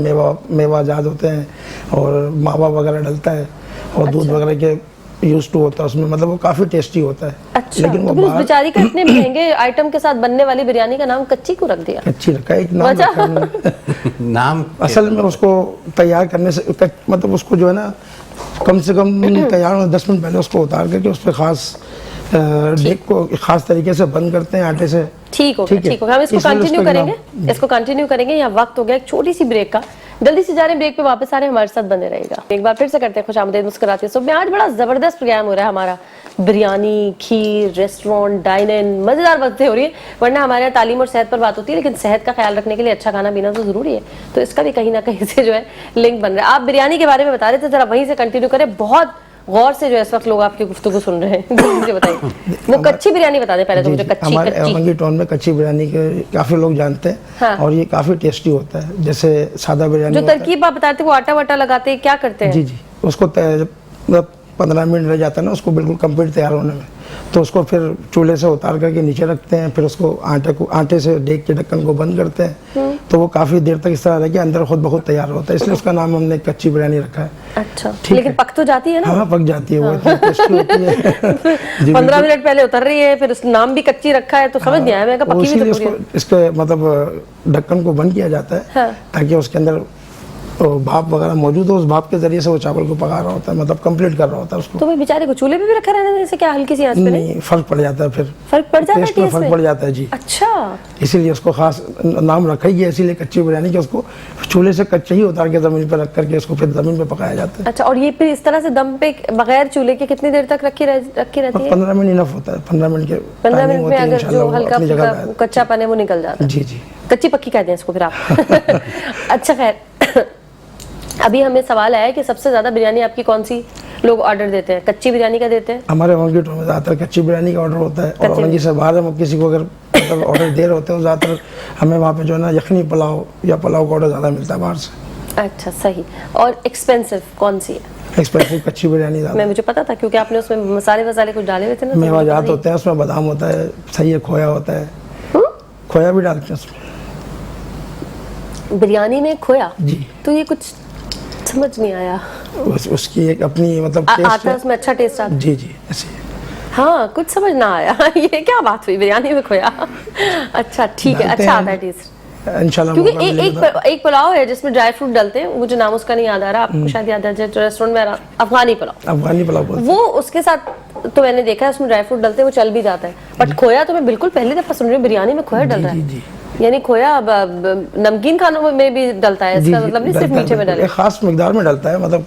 मेवा जाद होते हैं और मावा वगैरह डलता है और दूध वगैरह के यूज टू होता है उसमें, मतलब वो काफ़ी टेस्टी होता है। अच्छा, लेकिन वो उस बेचारी का इतने महंगे आइटम के साथ बनने वाली बिरयानी का नाम कच्ची क्यों रख दिया? कच्ची रखा है, एक नाम रखा है। नाम असल में उसको तैयार करने से मतलब उसको जो है ना, कम से कम तैयार होने 10 मिनट पहले उसको उतार करके उस पर खास डेक को खास तरीके से बंद करते हैं आटे से। ठीक हो गया, हम इसको कंटिन्यू करेंगे। यहाँ वक्त हो गया एक छोटी सी ब्रेक का, जल्दी से जा रहे हैं ब्रेक पे, वापस आ रहे हैं, हमारे साथ बने रहेगा। एक बार फिर से करते हैं खुशामदीद मुस्कुराते हैं सुबह। आज बड़ा जबरदस्त प्रोग्राम हो रहा है हमारा, बिरयानी, खीर, रेस्टोरेंट, डाइन इन, मजेदार बातें हो रही है। वरना हमारे यहाँ तालीम और सेहत पर बात होती है, लेकिन सेहत का ख्याल रखने के लिए अच्छा खाना पीना तो जरूरी है, तो इसका भी कहीं ना कहीं से जो है लिंक बन रहा है। आप बिरयानी के बारे में बता रहे थे, जरा वहीं से कंटिन्यू करें। बहुत गौर से जो इस वक्त लोग आपकी गुफ्तगू सुन रहे हैं, मुझे बताइए वो कच्ची बिरयानी बता दें पहले तो मुझे। हमारे अवंगी टाउन में कच्ची बिरयानी के काफ़ी लोग जानते हैं। हाँ। और ये काफ़ी टेस्टी होता है। जैसे सादा बिरयानी जो तरकीब आप बताते हैं, वो आटा वाटा लगाते हैं, क्या करते हैं? जी, उसको 15 मिनट रह जाता है ना उसको बिल्कुल कंप्लीट तैयार होने में, तो उसको फिर चूल्हे से उतार करके नीचे रखते हैं, फिर उसको आटे से डेक के ढक्कन को बंद करते हैं, तो वो काफ़ी देर तक इस तरह रह के अंदर खुद बहुत तैयार होता है, इसलिए उसका नाम हमने कच्ची बिरयानी रखा है। अच्छा, लेकिन पक तो जाती है ना? हाँ, पक जाती है, वो इतनी टेस्टी होती है। 15 मिनट पहले उतर रही है, फिर उस नाम भी कच्ची रखा है, तो समझ नहीं आया, मैं कहा पकी भी तो पूरी है। इसके मतलब ढक्कन को बंद किया जाता है ताकि उसके अंदर भाप वगैरह मौजूद हो, उस भाप के जरिए से वो चावल को पका रहा होता है, मतलब कंप्लीट कर रहा होता है उसको। तो भाई बेचारे को चूल्हे पे भी रखा रहने से क्या हल्की सी आंच पे? नहीं, फर्क पड़ जाता है, फिर फर्क पड़ जाता है, टेस्ट में फर्क पड़ जाता है जी। अच्छा, इसीलिए उसको खास नाम रखा ही है, इसीलिए कच्ची बिरयानी, कि उसको चूल्हे से कच्चे ही उतार के जमीन पर रख करके उसको फिर जमीन पे पकाया जाता है। अच्छा, और ये फिर इस तरह से दम पे बगैर चूल्हे के कितनी देर तक रखी रहती है? 15 मिनट इनफ होता है। 15 मिनट के 15 मिनट में अगर जो हल्का कच्चा पानी वो निकल जाता है। जी जी, कच्ची पक्की कहते हैं इसको फिर आप। अच्छा, खैर, अभी हमें सवाल आया कि सबसे ज्यादा बिरयानी आपकी कौन सी लोग ऑर्डर देते हैं? कच्ची बिरयानी का देते हैं? हमारे अवंगी टाउन में ज़्यादातर कच्ची बिरयानी का ऑर्डर होता है, और अवंगी से बाहर हम किसी को अगर मतलब ऑर्डर दे रहे होते हैं, ज़्यादातर हमें वहाँ पे जो है ना यखनी पुलाव या पुलाव का ऑर्डर ज़्यादा मिलता है बाहर से। अच्छा, सही। और एक्सपेंसिव कौन सी है? एक्सपेंसिव कच्ची बिरयानी ज़्यादा। मुझे पता था क्योंकि आपने उसमें मसाले कुछ डाले हुए थे ना। मेवा जात होते हैं उसमें, बादाम होता है, सही है, खोया होता है, खोया भी डालते हैं उसमें। बिरयानी में खोया? जी। तो ये कुछ समझ नहीं आया। उसकी एक अपनी मतलब टेस्ट आता है उसमें, अच्छा टेस्ट आता है। जी जी, ऐसे। हाँ, कुछ समझ ना आया। ये क्या बात हुई, बिरयानी में खोया? अच्छा, ठीक है, अच्छा आता है टेस्ट इंशाल्लाह। क्योंकि एक पुलाव है जिसमें ड्राई फ्रूट डलते हैं, मुझे नाम उसका नहीं याद आ रहा, आपको शायद याद आ जाए, रेस्टोरेंट में अफगानी पुलाव, वो उसके साथ तो मैंने देखा है उसमें ड्राई फ्रूट डलते हैं, वो चल भी जाता है। बट खोया तो मैं बिल्कुल पहली दफा सुन रही हूँ, बिरयानी में खोया डल रहा है। यानी खोया नमकीन खानों में भी डलता है, इसका मतलब नहीं सिर्फ मीठे में डलता है, खास मिकदार में डलता है, मतलब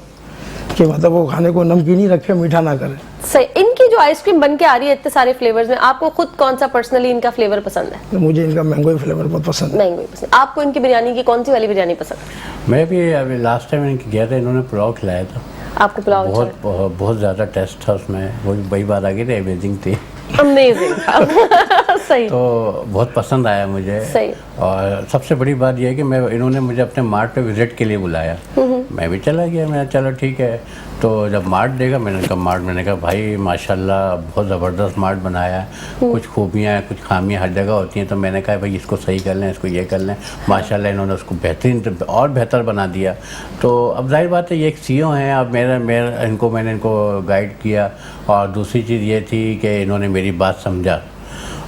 कि मतलब वो खाने को नमकीन ही रखे, मीठा ना करे। सही। इनकी जो आइसक्रीम बन के आ रही है इतने सारे फ्लेवर्स में, आपको खुद कौन सा पर्सनली इनका फ्लेवर पसंद है? मुझे इनका मैंगो फ्लेवर बहुत पसंद है। मैंगो पसंद। आपको इनकी बिरयानी की कौन सी वाली बिरयानी पसंद है? मैं भी अभी लास्ट टाइम इनके गया था, इन्होंने पुलाव खिलाया था, आपको पुलाव बहुत ज़्यादा टेस्ट था उसमें, वही बात आ गई थी, अमेजिंग थी, अमेजिंग था। सही। तो बहुत पसंद आया मुझे। सही। और सबसे बड़ी बात यह है कि इन्होंने मुझे अपने मार्ट पे विजिट के लिए बुलाया, मैं भी चला गया, मैं चलो ठीक है। तो जब मार्ट देखा, मैंने कहा भाई माशाल्लाह बहुत ज़बरदस्त मार्ट बनाया है, कुछ खूबियाँ हैं, कुछ खामियाँ हर जगह होती हैं, तो मैंने कहा भाई इसको सही कर लें, इसको ये कर लें। माशाल्लाह इन्होंने उसको बेहतरीन और बेहतर बना दिया। तो अब जाहिर बात है ये एक सीईओ हैं, अब मैंने इनको गाइड किया। और दूसरी चीज़ ये थी कि इन्होंने मेरी बात समझा,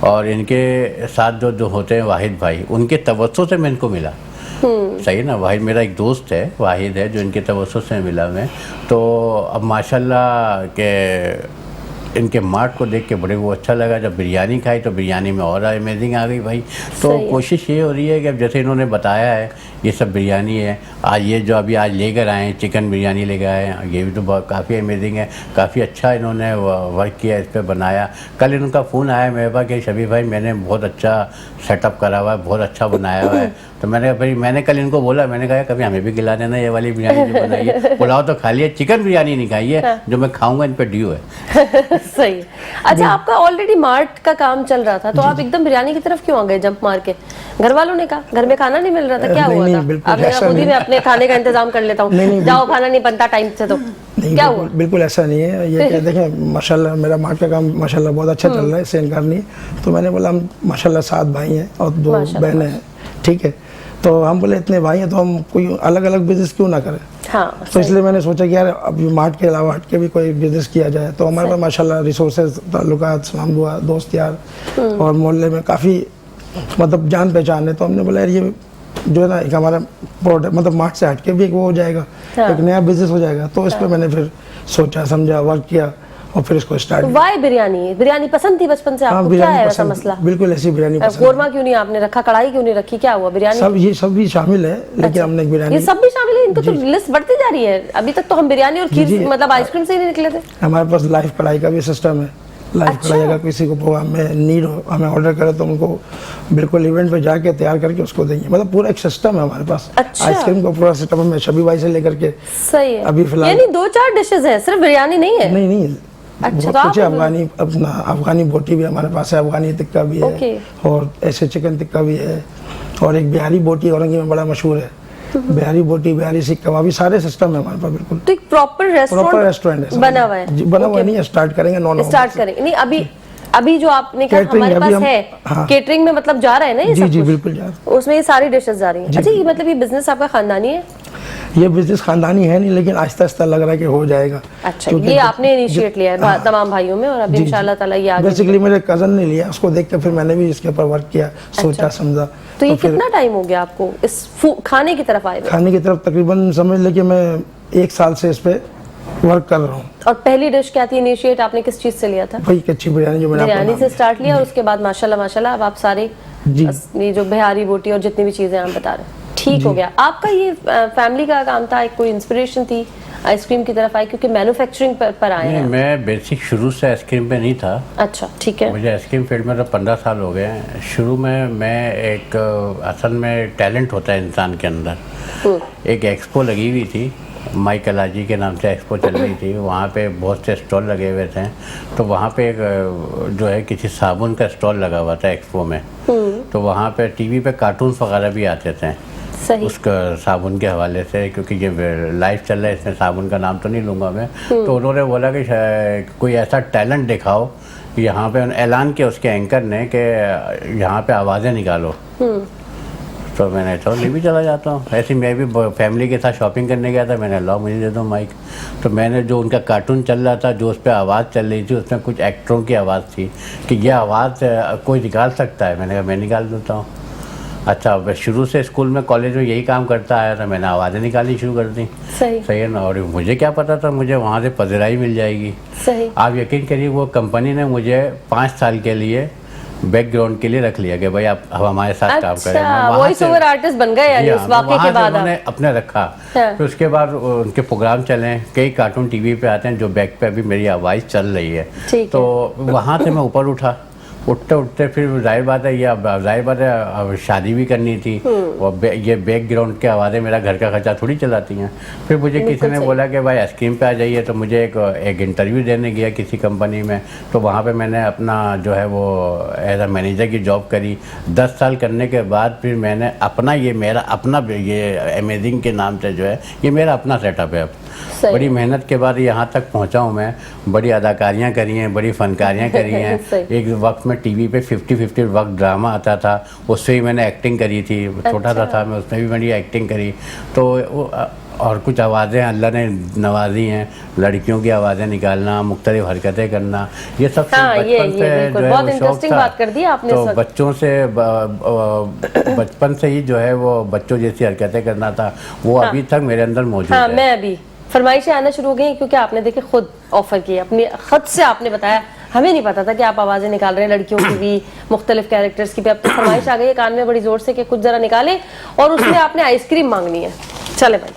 और इनके साथ जो होते हैं वाहिद भाई, उनके तवज्जो से मैं इनको मिला सही ना। वाहिद मेरा एक दोस्त है, वाहिद है, जो इनके तवज्जुह से मिला मैं। तो अब माशाल्लाह के इनके मार्ट को देख के बड़े वो अच्छा लगा। जब बिरयानी खाई तो बिरयानी में और अमेजिंग आ गई भाई। तो कोशिश ये हो रही है कि अब जैसे इन्होंने बताया है ये सब बिरयानी है, आज ये जो अभी आज लेकर आए हैं चिकन बिरयानी लेकर आए हैं, ये भी तो बहुत काफ़ी अमेजिंग है, काफ़ी अच्छा इन्होंने वर्क किया, इस पर बनाया। कल इनका फ़ोन आया मेरे पास कि शबीर भाई मैंने बहुत अच्छा सेटअप करा हुआ है, बहुत अच्छा बनाया हुआ है। तो मैंने कहा भाई, मैंने कल इनको बोला, मैंने कहा कभी हमें भी खिला देना ये वाली बिरयानी जो बनाई है। पुलाव तो खा लिया, चिकन बिरयानी नहीं खाई है, जो मैं खाऊंगा इन पे ड्यू है। सही। अच्छा, आपका ऑलरेडी मार्ट का काम चल रहा था, तो आप एकदम बिरयानी की तरफ क्यों आ गए जंप मार के? घर वालों ने कहा घर में खाना नहीं मिल रहा था, क्या हुआ था? अब मेरा खुद ही मैं अपने खाने का इंतजाम कर लेता हूँ, जाओ खाना नहीं बनता टाइम से, तो क्या हुआ? बिल्कुल ऐसा नहीं है। ये क्या देखें, माशाल्लाह मेरा मार्ट का काम माशाल्लाह बहुत अच्छा चल रहा है, इससे इनकार नहीं है। तो मैंने बोला हम माशाल्लाह 7 भाई हैं और 2 बहनें हैं, ठीक है। तो हम बोले इतने भाई हैं तो हम कोई अलग अलग बिजनेस क्यों ना करें। हाँ, तो इसलिए मैंने सोचा कि यार अभी मार्ट के अलावा हट के भी कोई बिजनेस किया जाए। तो हमारे पास माशाल्लाह रिसोर्सेज, ताल्लुकात, सलाम दुआ, दोस्त यार और मोहल्ले में काफ़ी मतलब जान पहचान है। तो हमने बोला यार ये जो है ना एक हमारा प्रोडक्ट मतलब मार्ट से हट के भी एक वो हो जाएगा, एक नया बिजनेस हो जाएगा। तो इस पर मैंने फिर सोचा समझा, वर्क किया और फिर इसको स्टार्ट। वाई बिरयानी? बिरयानी पसंद थी बचपन से आपको? क्या है ऐसा मसला? बिल्कुल ऐसी बिरयानी पसंद। कोरमा क्यों नहीं आपने रखा, कढ़ाई क्यों नहीं रखी, क्या हुआ? बिरयानी सब ये सब भी शामिल है, लेकिन हमने एक बिरयानी, ये सब भी शामिल है? इनको तो लिस्ट बढ़ती जा रही है। अभी तक तो हम बिरयानी और खीर मतलब आइसक्रीम से ही नहीं निकले थे। हमारे पास लाइव कढ़ाई का भी सिस्टम है। लाइव कढ़ाई अगर किसी को प्रोग्राम में नीड हो, हमें ऑर्डर करे तो उनको बिल्कुल इवेंट पे जाके तैयार करके उसको देंगे। मतलब पूरा एक सिस्टम है हमारे पास। आइसक्रीम का पूरा सिस्टम है, शबी भाई से लेकर के। सही है। अभी फिलहाल यानी 2-4 डिशेस हैं, सिर्फ बिरयानी नहीं है? नहीं, अच्छा, बहुत कुछ है। अफगानी बोटी भी हमारे पास है, अफगानी टिक्का भी है और ऐसे चिकन टिक्का भी है। और एक बिहारी बोटी औरंगी में बड़ा मशहूर है, बिहारी बोटी, बिहारी सीख कबाबी, सारे सिस्टम है हमारे पास। बिल्कुल तो एक प्रॉपर रेस्टोरेंट है, बना हुआ है? बना हुआ नहीं है, स्टार्ट करेंगे। स्टार्ट करेंगे नहीं अभी जो आपने कहा हमारे पास है, केटरिंग में मतलब जा रहा है ना ये सब? जी बिल्कुल जा रहा है, उसमें ये सारी डिशेस जा रही हैं। अच्छा, ये मतलब ये बिजनेस आपका खानदानी है? ये बिजनेस खानदानी है नहीं, लेकिन आहिस्ता आहिस्ता लग रहा है कि हो जाएगा। अच्छा, ये आपने इनिशिएट लिया है तमाम भाइयों में और अभी इंशाल्लाह ताला ये आगे। बेसिकली मेरे कजन ने लिया, उसको देख के फिर मैंने भी इसके ऊपर वर्क किया, सोचा समझा। तो ये कितना टाइम हो गया आपको इस खाने की तरफ आए हुए? खाने की तरफ तकरीबन समझ ले कि मैं 1 साल से इस पे वर्क कर रहा हूँ। और पहली डिश क्या थी? इनिशिएट आपने किस चीज से लिया था? भाई कच्ची बिरयानी जो मैंने बिरयानी से स्टार्ट लिया और उसके बाद माशाल्लाह अब आप सारे ये जो बिहारी बोटी और जितनी भी चीजें आप बता रहे हैं, ठीक हो गया। आपका ये फैमिली का काम था, एक कोई इंस्पिरेशन थी आइसक्रीम की तरफ आए क्योंकि मैन्युफैक्चरिंग पर आए हैं? मैं बेसिक शुरू से आइसक्रीम पे नहीं था। अच्छा, ठीक है। मुझे आइसक्रीम फील्ड में तो 15 साल हो गए हैं। शुरू में मैं एक असल में टैलेंट होता है इंसान के अंदर। एक एक्सपो लगी हुई थी, माई कलाजी के नाम से एक्सपो चल रही थी। वहाँ पे बहुत से स्टॉल लगे हुए थे। तो वहाँ पे एक जो है किसी साबुन का स्टॉल लगा हुआ था एक्सपो में। तो वहाँ पे टीवी पे कार्टून्स वगैरह भी आते थे उसका साबुन के हवाले से, क्योंकि ये लाइव चल रहा है, इसमें साबुन का नाम तो नहीं लूँगा मैं। तो उन्होंने बोला कि कोई ऐसा टैलेंट दिखाओ। यहाँ पे ऐलान किया उसके एंकर ने कि यहाँ पे आवाज़ें निकालो। तो मैंने तो ले भी चला जाता हूँ। ऐसे मैं भी फैमिली के साथ शॉपिंग करने गया था, मैंने ला मुझे दे दो माइक। तो मैंने जो उनका कार्टून चल रहा था, जो उस पर आवाज़ चल रही थी, उसमें कुछ एक्टरों की आवाज़ थी कि यह आवाज़ कोई निकाल सकता है। मैंने कहा मैं निकाल देता हूँ। अच्छा, मैं शुरू से स्कूल में कॉलेज में यही काम करता आया था, मैंने आवाज़ें निकालनी शुरू कर दी। सही है ना। और मुझे क्या पता था मुझे वहाँ से पजराई मिल जाएगी। सही। आप यकीन करिए वो कंपनी ने मुझे 5 साल के लिए बैकग्राउंड के लिए रख लिया कि भाई आप हमारे साथ काम करें। वॉइस ओवर आर्टिस्ट बन गए यानी उस वाक़े के बाद उन्होंने अपने रखा। फिर उसके बाद उनके प्रोग्राम चले, कई कार्टून टीवी पे आते हैं जो बैक पे अभी मेरी आवाज़ चल रही है। तो वहाँ से मैं ऊपर उठा, उठते उठते फिर जाहिर बात है अब शादी भी करनी थी और ये बैकग्राउंड की आवाज़ें मेरा घर का खर्चा थोड़ी चलाती हैं। फिर मुझे किसी ने बोला कि भाई आइसक्रीम पे आ जाइए। तो मुझे एक इंटरव्यू देने गया किसी कंपनी में। तो वहाँ पे मैंने अपना जो है वो एज अ मैनेजर की जॉब करी। 10 साल करने के बाद फिर मैंने अपना ये अमेजिंग के नाम से जो है ये मेरा अपना सेटअप है। अब बड़ी मेहनत के बाद यहाँ तक पहुँचा हूँ मैं। बड़ी अदाकारियाँ करी हैं, बड़ी फनकारियाँ करी हैं। एक वक्त में टीवी पे 50-50 वक्त ड्रामा आता था, उससे ही मैंने एक्टिंग करी थी। छोटा सा था मैं, उसमें भी मेरी एक्टिंग करी। तो और कुछ आवाज़ें अल्लाह ने नवाजी हैं, लड़कियों की आवाज़ें निकालना, मुख्तलिफ हरकतें करना, ये सब हाँ, ये बचपन से बिल्कुल, जो है बहुत वो शौक इंटरेस्टिंग था। बात कर दी आपने इस तो वक्त। बच्चों से बचपन से ही जो है वो बच्चों जैसी हरकतें करना था, वो अभी तक मेरे अंदर मौजूद हाँ, है। मैं अभी फरमाइशें आना शुरू हो गई क्योंकि आपने देखे खुद ऑफर किए, अपनी खुद से आपने बताया, हमें नहीं पता था कि आप आवाज़ें निकाल रहे हैं लड़कियों की भी, मुख्तलिफ कैरेक्टर्स की भी। अब तो फरमाइश आ गई है कान में बड़ी ज़ोर से कि कुछ ज़रा निकालें, और उसमें आपने आइसक्रीम मांगनी है। चले भाई,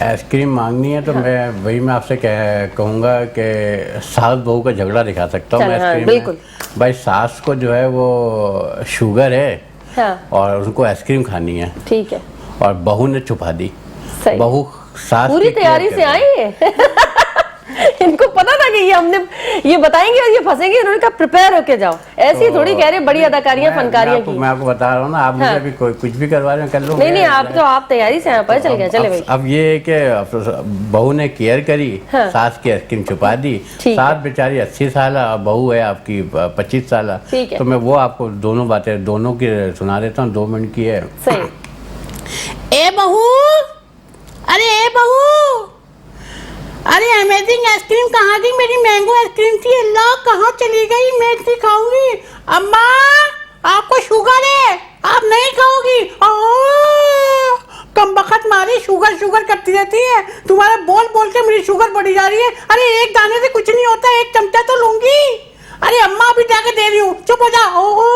आइसक्रीम मांगनी है तो मैं आपसे कहूँगा कि सास बहू का झगड़ा दिखा सकता हूँ मैं चल, हाँ, आइसक्रीम में। बिल्कुल। भाई सास को जो है वो शुगर है हाँ और उनको आइसक्रीम खानी है, ठीक है, और बहू ने छुपा दी। सही, बहू सास पूरी की केयर तैयारी कर से रही है। आई है। इनको पता था कि ये हमने ये बताएंगे और ये फंसेंगे, उन्होंने कहा प्रिपेयर होके जाओ। ऐसी तो थोड़ी कह रहे बड़ी अदाकारियां फनकारियां की। मैं आपको बता रहा हूँ ना, आप मुझे हाँ। अभी कुछ भी करवा रहे हो कर लो। नहीं, आप तैयारी से यहाँ पर चल गए। चले भाई, अब ये है कि बहू ने केयर करी, हाँ। सास की आइसक्रीम छुपा दी। ठीक सास बेचारी 80 साल और बहू है आपकी 25 साल। ठीक है। तो मैं वो आपको दोनों बातें दोनों की सुना देता हूँ, 2 मिनट की है। सही। ए बहू, अरे ए बहू, अरे अमेजिंग आइसक्रीम कहाँ गई? मेरी मैंगो आइसक्रीम थी, अल्लाह कहाँ चली गई? मैं इतनी खाऊंगी। अम्मा, आपको शुगर है, आप नहीं खाओगी। कम बखत मारी, शुगर शुगर करती रहती है। तुम्हारा बोल बोल के मेरी शुगर बढ़ी जा रही है। अरे एक दाने से कुछ नहीं होता, एक चमचा तो लूंगी। अरे अम्मा अभी जाके दे रही हूँ, चुप हो जा। ओहो,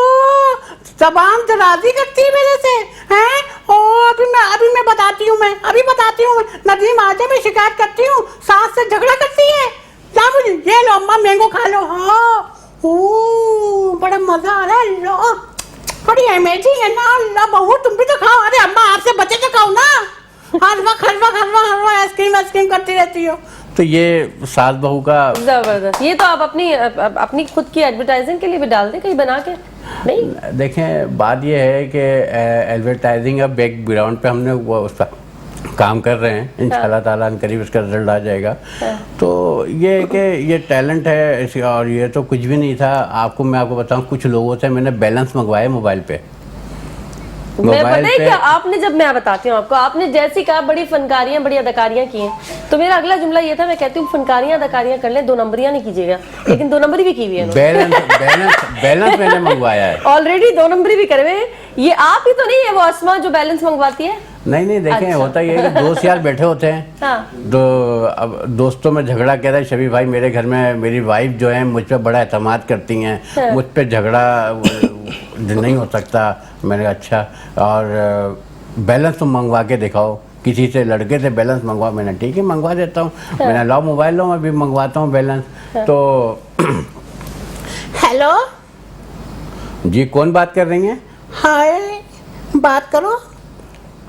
जबान दराजी करती है मेरे से, हैं? ओ अभी मैं बताती हूँ, मैं अभी बताती हूँ। नदीम आजा, मैं शिकायत करती हूँ, सास से झगड़ा करती है। क्या मुझे ये लो अम्मा, मैंगो खा लो। हाँ, ओ बड़ा मजा आ रहा है। लो, बड़ी अमेजिंग है ना। लो बहू, तुम भी तो खाओ। अरे अम्मा, आपसे बचे तो खाओ ना। हर वक्त आइसक्रीम करती रहती हो। तो ये सास बहू का जबरदस्त। ये तो आप अपनी खुद की एडवर्टाइजिंग के लिए भी डाल दें कहीं बना के। नहीं, देखें, बात ये है कि एडवर्टाइजिंग अब बैकग्राउंड पे हमने वो उस पर काम कर रहे हैं। इंशाल्लाह ताला करीब इसका रिजल्ट आ जाएगा। तो ये है कि ये टैलेंट है और ये तो कुछ भी नहीं था। मैं आपको बताऊं, कुछ लोगों से मैंने बैलेंस मंगवाए मोबाइल पे। मैं पता है क्या, आपने जब मैं बताती हूँ आपको, आपने जैसी कहा बड़ी फनकारियां बड़ी अदाकारियां की हैं, तो मेरा अगला जुमला ये था, मैं कहती हूँ फनकारियां अदाकारियां कर ले, 2 नंबरियां नहीं कीजिएगा। लेकिन 2 नंबरी भी की हुई है। बैलेंस मैंने मंगवाया है ऑलरेडी 2 नंबरी भी करे हुए। ये आप ही तो नहीं है वो अस्मा जो बैलेंस मंगवाती है? नहीं देखें, अच्छा। होता ये है कि दोस्त यार बैठे होते हैं। हाँ। अब दोस्तों में झगड़ा कह रहा है, शबी भाई मेरे घर में मेरी वाइफ जो है मुझ पे बड़ा एतमाद करती हैं। हाँ। मुझ पे झगड़ा नहीं हो सकता। मैंने कहा अच्छा, और बैलेंस तो मंगवा के दिखाओ, किसी से लड़के से बैलेंस मंगवा। मैंने ठीक है मंगवा देता हूँ। मैंने लाओ मोबाइल लो, मैं भी मंगवाता हूँ बैलेंस। तो हेलो जी, कौन बात कर रही हैं? हाय, बात करो।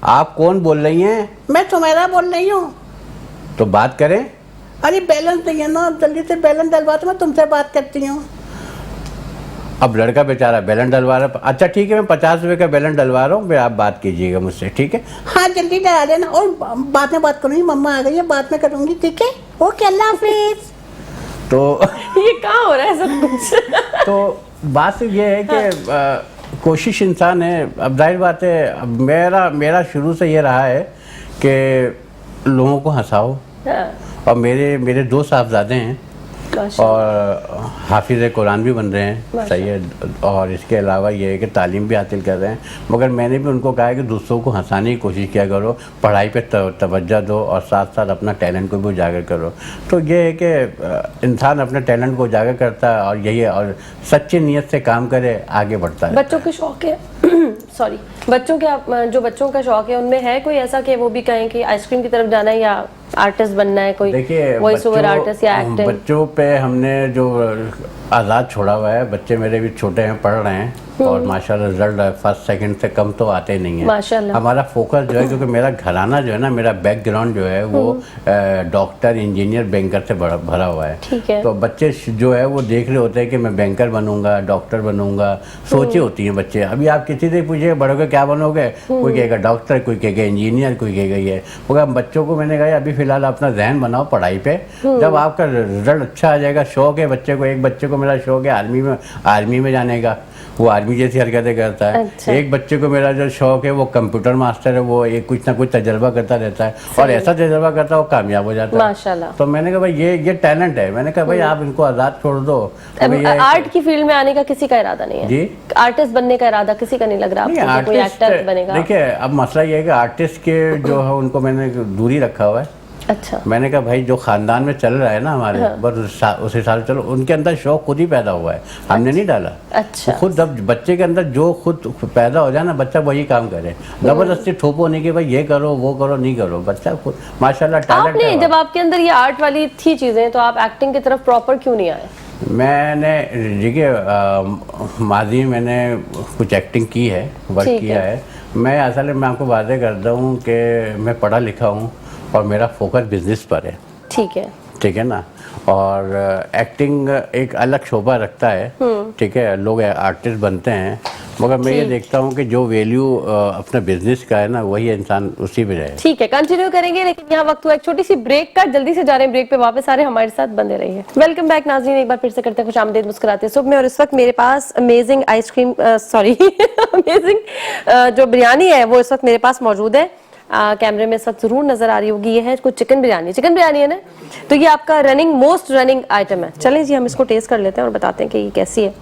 आप कौन बोल रही हैं? मैं सुमेरा बोल रही हूँ। तो बात करें। अरे बैलेंस नहीं है ना, जल्दी से बैलेंस डलवा तो मैं तुमसे बात करती हूँ। अब लड़का बेचारा बैलेंस डलवा रहा है। अच्छा ठीक है, मैं 50 रुपये का बैलेंस डलवा रहा हूँ, फिर आप बात कीजिएगा मुझसे, ठीक है? हाँ जल्दी डला देना, और बाद में बात करूँगी। मम्मा आ गई है, बाद में करूँगी, ठीक है? ओके, अल्लाह हाफिज। तो ये कहाँ हो रहा है सब कुछ? तो बात ये है कि कोशिश इंसान है। अब जाहिर बात है, अब मेरा शुरू से ये रहा है कि लोगों को हंसाओ। हाँ, और मेरे 2 साहबजादे हैं माशाल्लाह। और हाफिज़ कुरान भी बन रहे हैं, सही है। और इसके अलावा ये है कि तालीम भी हासिल कर रहे हैं। मगर मैंने भी उनको कहा है कि दूसरों को हंसाने की कोशिश किया करो, पढ़ाई पे तवज्जो दो और साथ साथ अपना टैलेंट को भी उजागर करो। तो ये है कि इंसान अपने टैलेंट को उजागर करता है और यही है, और सच्ची नीयत से काम करे, आगे बढ़ता है। बच्चों के शौक है सॉरी, बच्चों का शौक है, उनमें है कोई ऐसा कि वो भी कहें कि आइसक्रीम की तरफ जाना है या आर्टिस्ट बनना है? कोई देखिए, वॉइस ओवर आर्टिस्ट या एक्टिंग? बच्चों पे हमने जो आज़ाद छोड़ा हुआ है। बच्चे मेरे भी छोटे हैं, पढ़ रहे हैं और माशाल्लाह रिजल्ट फर्स्ट सेकंड से कम तो आते ही नहीं है। माशाल्लाह। हमारा फोकस जो है, क्योंकि मेरा घराना जो है ना, मेरा बैकग्राउंड जो है वो डॉक्टर, इंजीनियर, बैंकर से भरा हुआ है। ठीक है। तो बच्चे जो है वो देख रहे होते हैं कि मैं बैंकर बनूंगा, डॉक्टर बनूंगा, सोचे होती हैं बच्चे। अभी आप किसी से पूछिए बड़ोगे क्या बनोगे, कोई कहेगा डॉक्टर, कोई कहेगा इंजीनियर, कोई कहेगा ये। मगर बच्चों को मैंने कहा अभी फिलहाल अपना जहन बनाओ पढ़ाई पे। जब आपका रिजल्ट अच्छा आ जाएगा, शौक है बच्चे को, एक बच्चे को मेरा शौक है आर्मी में जाने का, वो आर्मी जैसी हरकतें करता है। अच्छा। एक बच्चे को मेरा जो शौक है वो कंप्यूटर मास्टर है, वो एक कुछ ना कुछ तजर्बा करता रहता है और ऐसा तजर्बा करता है वो कामयाब हो जाता है माशाल्लाह। तो मैंने कहा भाई ये टैलेंट है। मैंने कहा भाई आप इनको आज़ाद छोड़ दो। अभी ये- आर्ट की फील्ड में आने का किसी का इरादा नहीं है जी? आर्टिस्ट बनने का इरादा किसी का नहीं लग रहा नहीं, आपको कि कोई एक्टर बनेगा? देखिए अब मसला ये है कि आर्टिस्ट के जो है उनको मैंने दूरी रखा हुआ है। अच्छा। मैंने कहा भाई जो खानदान में चल रहा है ना हमारे, बस उस हिसाब से चलो। उनके अंदर शौक खुद ही पैदा हुआ है, हमने नहीं डाला। अच्छा। वो खुद, अब बच्चे के अंदर जो खुद पैदा हो जाए ना, बच्चा वही काम करे। जबरदस्ती ठोपो नहीं कि भाई ये करो वो करो, नहीं करो। बच्चा खुद माशाल्लाह टैलेंट आपने है। जब आपके अंदर ये आर्ट वाली थी चीजें तो आप एक्टिंग की तरफ प्रॉपर क्यों नहीं आए? मैंने देखिए माजी में मैंने कुछ एक्टिंग की है, वर्क ठीक किया है। मैं असल में मैं आपको वादे करता हूँ कि मैं पढ़ा लिखा हूँ और मेरा फोकस बिजनेस पर है। ठीक है ना। और एक्टिंग एक अलग शोभा रखता है। ठीक है, लोग आर्टिस्ट बनते हैं, मगर मैं ये देखता हूँ कि जो वैल्यू अपने बिजनेस का है ना, वही इंसान उसी में रहे। ठीक है, कंटिन्यू करेंगे, लेकिन यहाँ वक्त हुआ एक छोटी सी ब्रेक का। जल्दी से जा रहे हैं ब्रेक पे, वापस आ रहे हैं, हमारे साथ बंदे रहिए। वेलकम बैक नाज़रीन, एक बार फिर से करते हैं खुशामदीद मुस्कुराते सुबह में। और इस वक्त मेरे पास अमेजिंग आइसक्रीम अमेजिंग जो बिरयानी है वो इस वक्त मेरे पास मौजूद है। कैमरे में इस वक्त जरूर नजर आ रही होगी। ये है कुछ चिकन बिरयानी है ना, तो ये आपका मोस्ट रनिंग आइटम है। चलें जी, हम इसको टेस्ट कर लेते हैं और बताते हैं कि ये कैसी है।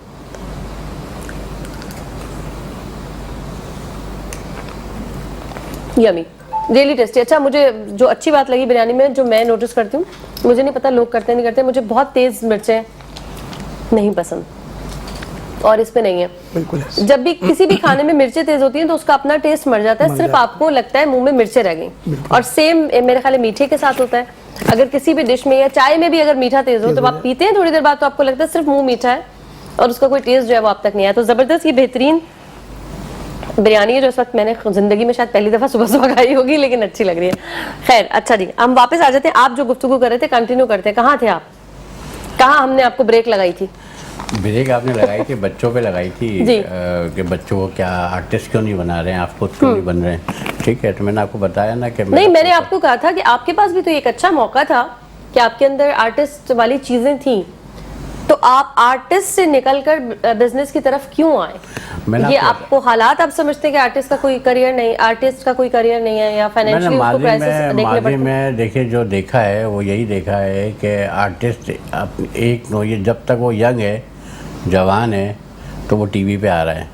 Yummy, really tasty. अच्छा, मुझे जो अच्छी बात लगी बिरयानी में, जो मैं नोटिस करती हूँ, मुझे नहीं पता लोग करते नहीं करते, मुझे बहुत तेज मिर्चें नहीं पसंद और इस पे नहीं है। बिल्कुल है। जब भी किसी भी खाने में मिर्चें तेज होती हैं तो उसका अपना टेस्ट मर जाता है, सिर्फ आपको लगता है मुंह में मिर्चें रह गई। और सेम मेरे ख्याल मीठे के साथ होता है। अगर किसी भी डिश में या चाय में भी अगर मीठा तेज हो तो आप पीते हैं थोड़ी देर बाद तो आपको लगता है सिर्फ मुंह मीठा है और उसका कोई टेस्ट जो है वो आप तक नहीं आया। तो जबरदस्त ये बेहतरीन बिरयानी है जो इस वक्त मैंने जिंदगी में शायद पहली दफा सुबह सुबह खाई होगी, लेकिन अच्छी लग रही है। खैर, अच्छा जी, हम वापस आ जाते हैं। आप जो गुफ्तगू कर रहे थे कंटिन्यू करते हैं। कहाँ थे आप? कहाँ हमने आपको ब्रेक लगाई थी? ब्रेक आपने लगाई थी बच्चों पे लगाई थी कि बच्चों को क्या आर्टिस्ट क्यों नहीं बना रहे हैं, आप खुद क्यों नहीं बन रहे हैं। ठीक है, तो मैंने आपको बताया ना कि नहीं, मैंने आपको कहा था कि आपके पास भी तो एक अच्छा मौका था कि आपके अंदर आर्टिस्ट वाली चीजें थी, तो आप आर्टिस्ट से निकलकर बिजनेस की तरफ क्यों आए? ये आपको हालात आप समझते हैं कि आर्टिस्ट का कोई करियर नहीं है या फाइनेंशियली उसको क्राइसिस देखने पड़ते हैं? माजी में देखिए जो देखा है वो यही देखा है कि आर्टिस्ट एक नो ये जब तक वो यंग है, जवान है, तो वो टीवी पे आ रहा है।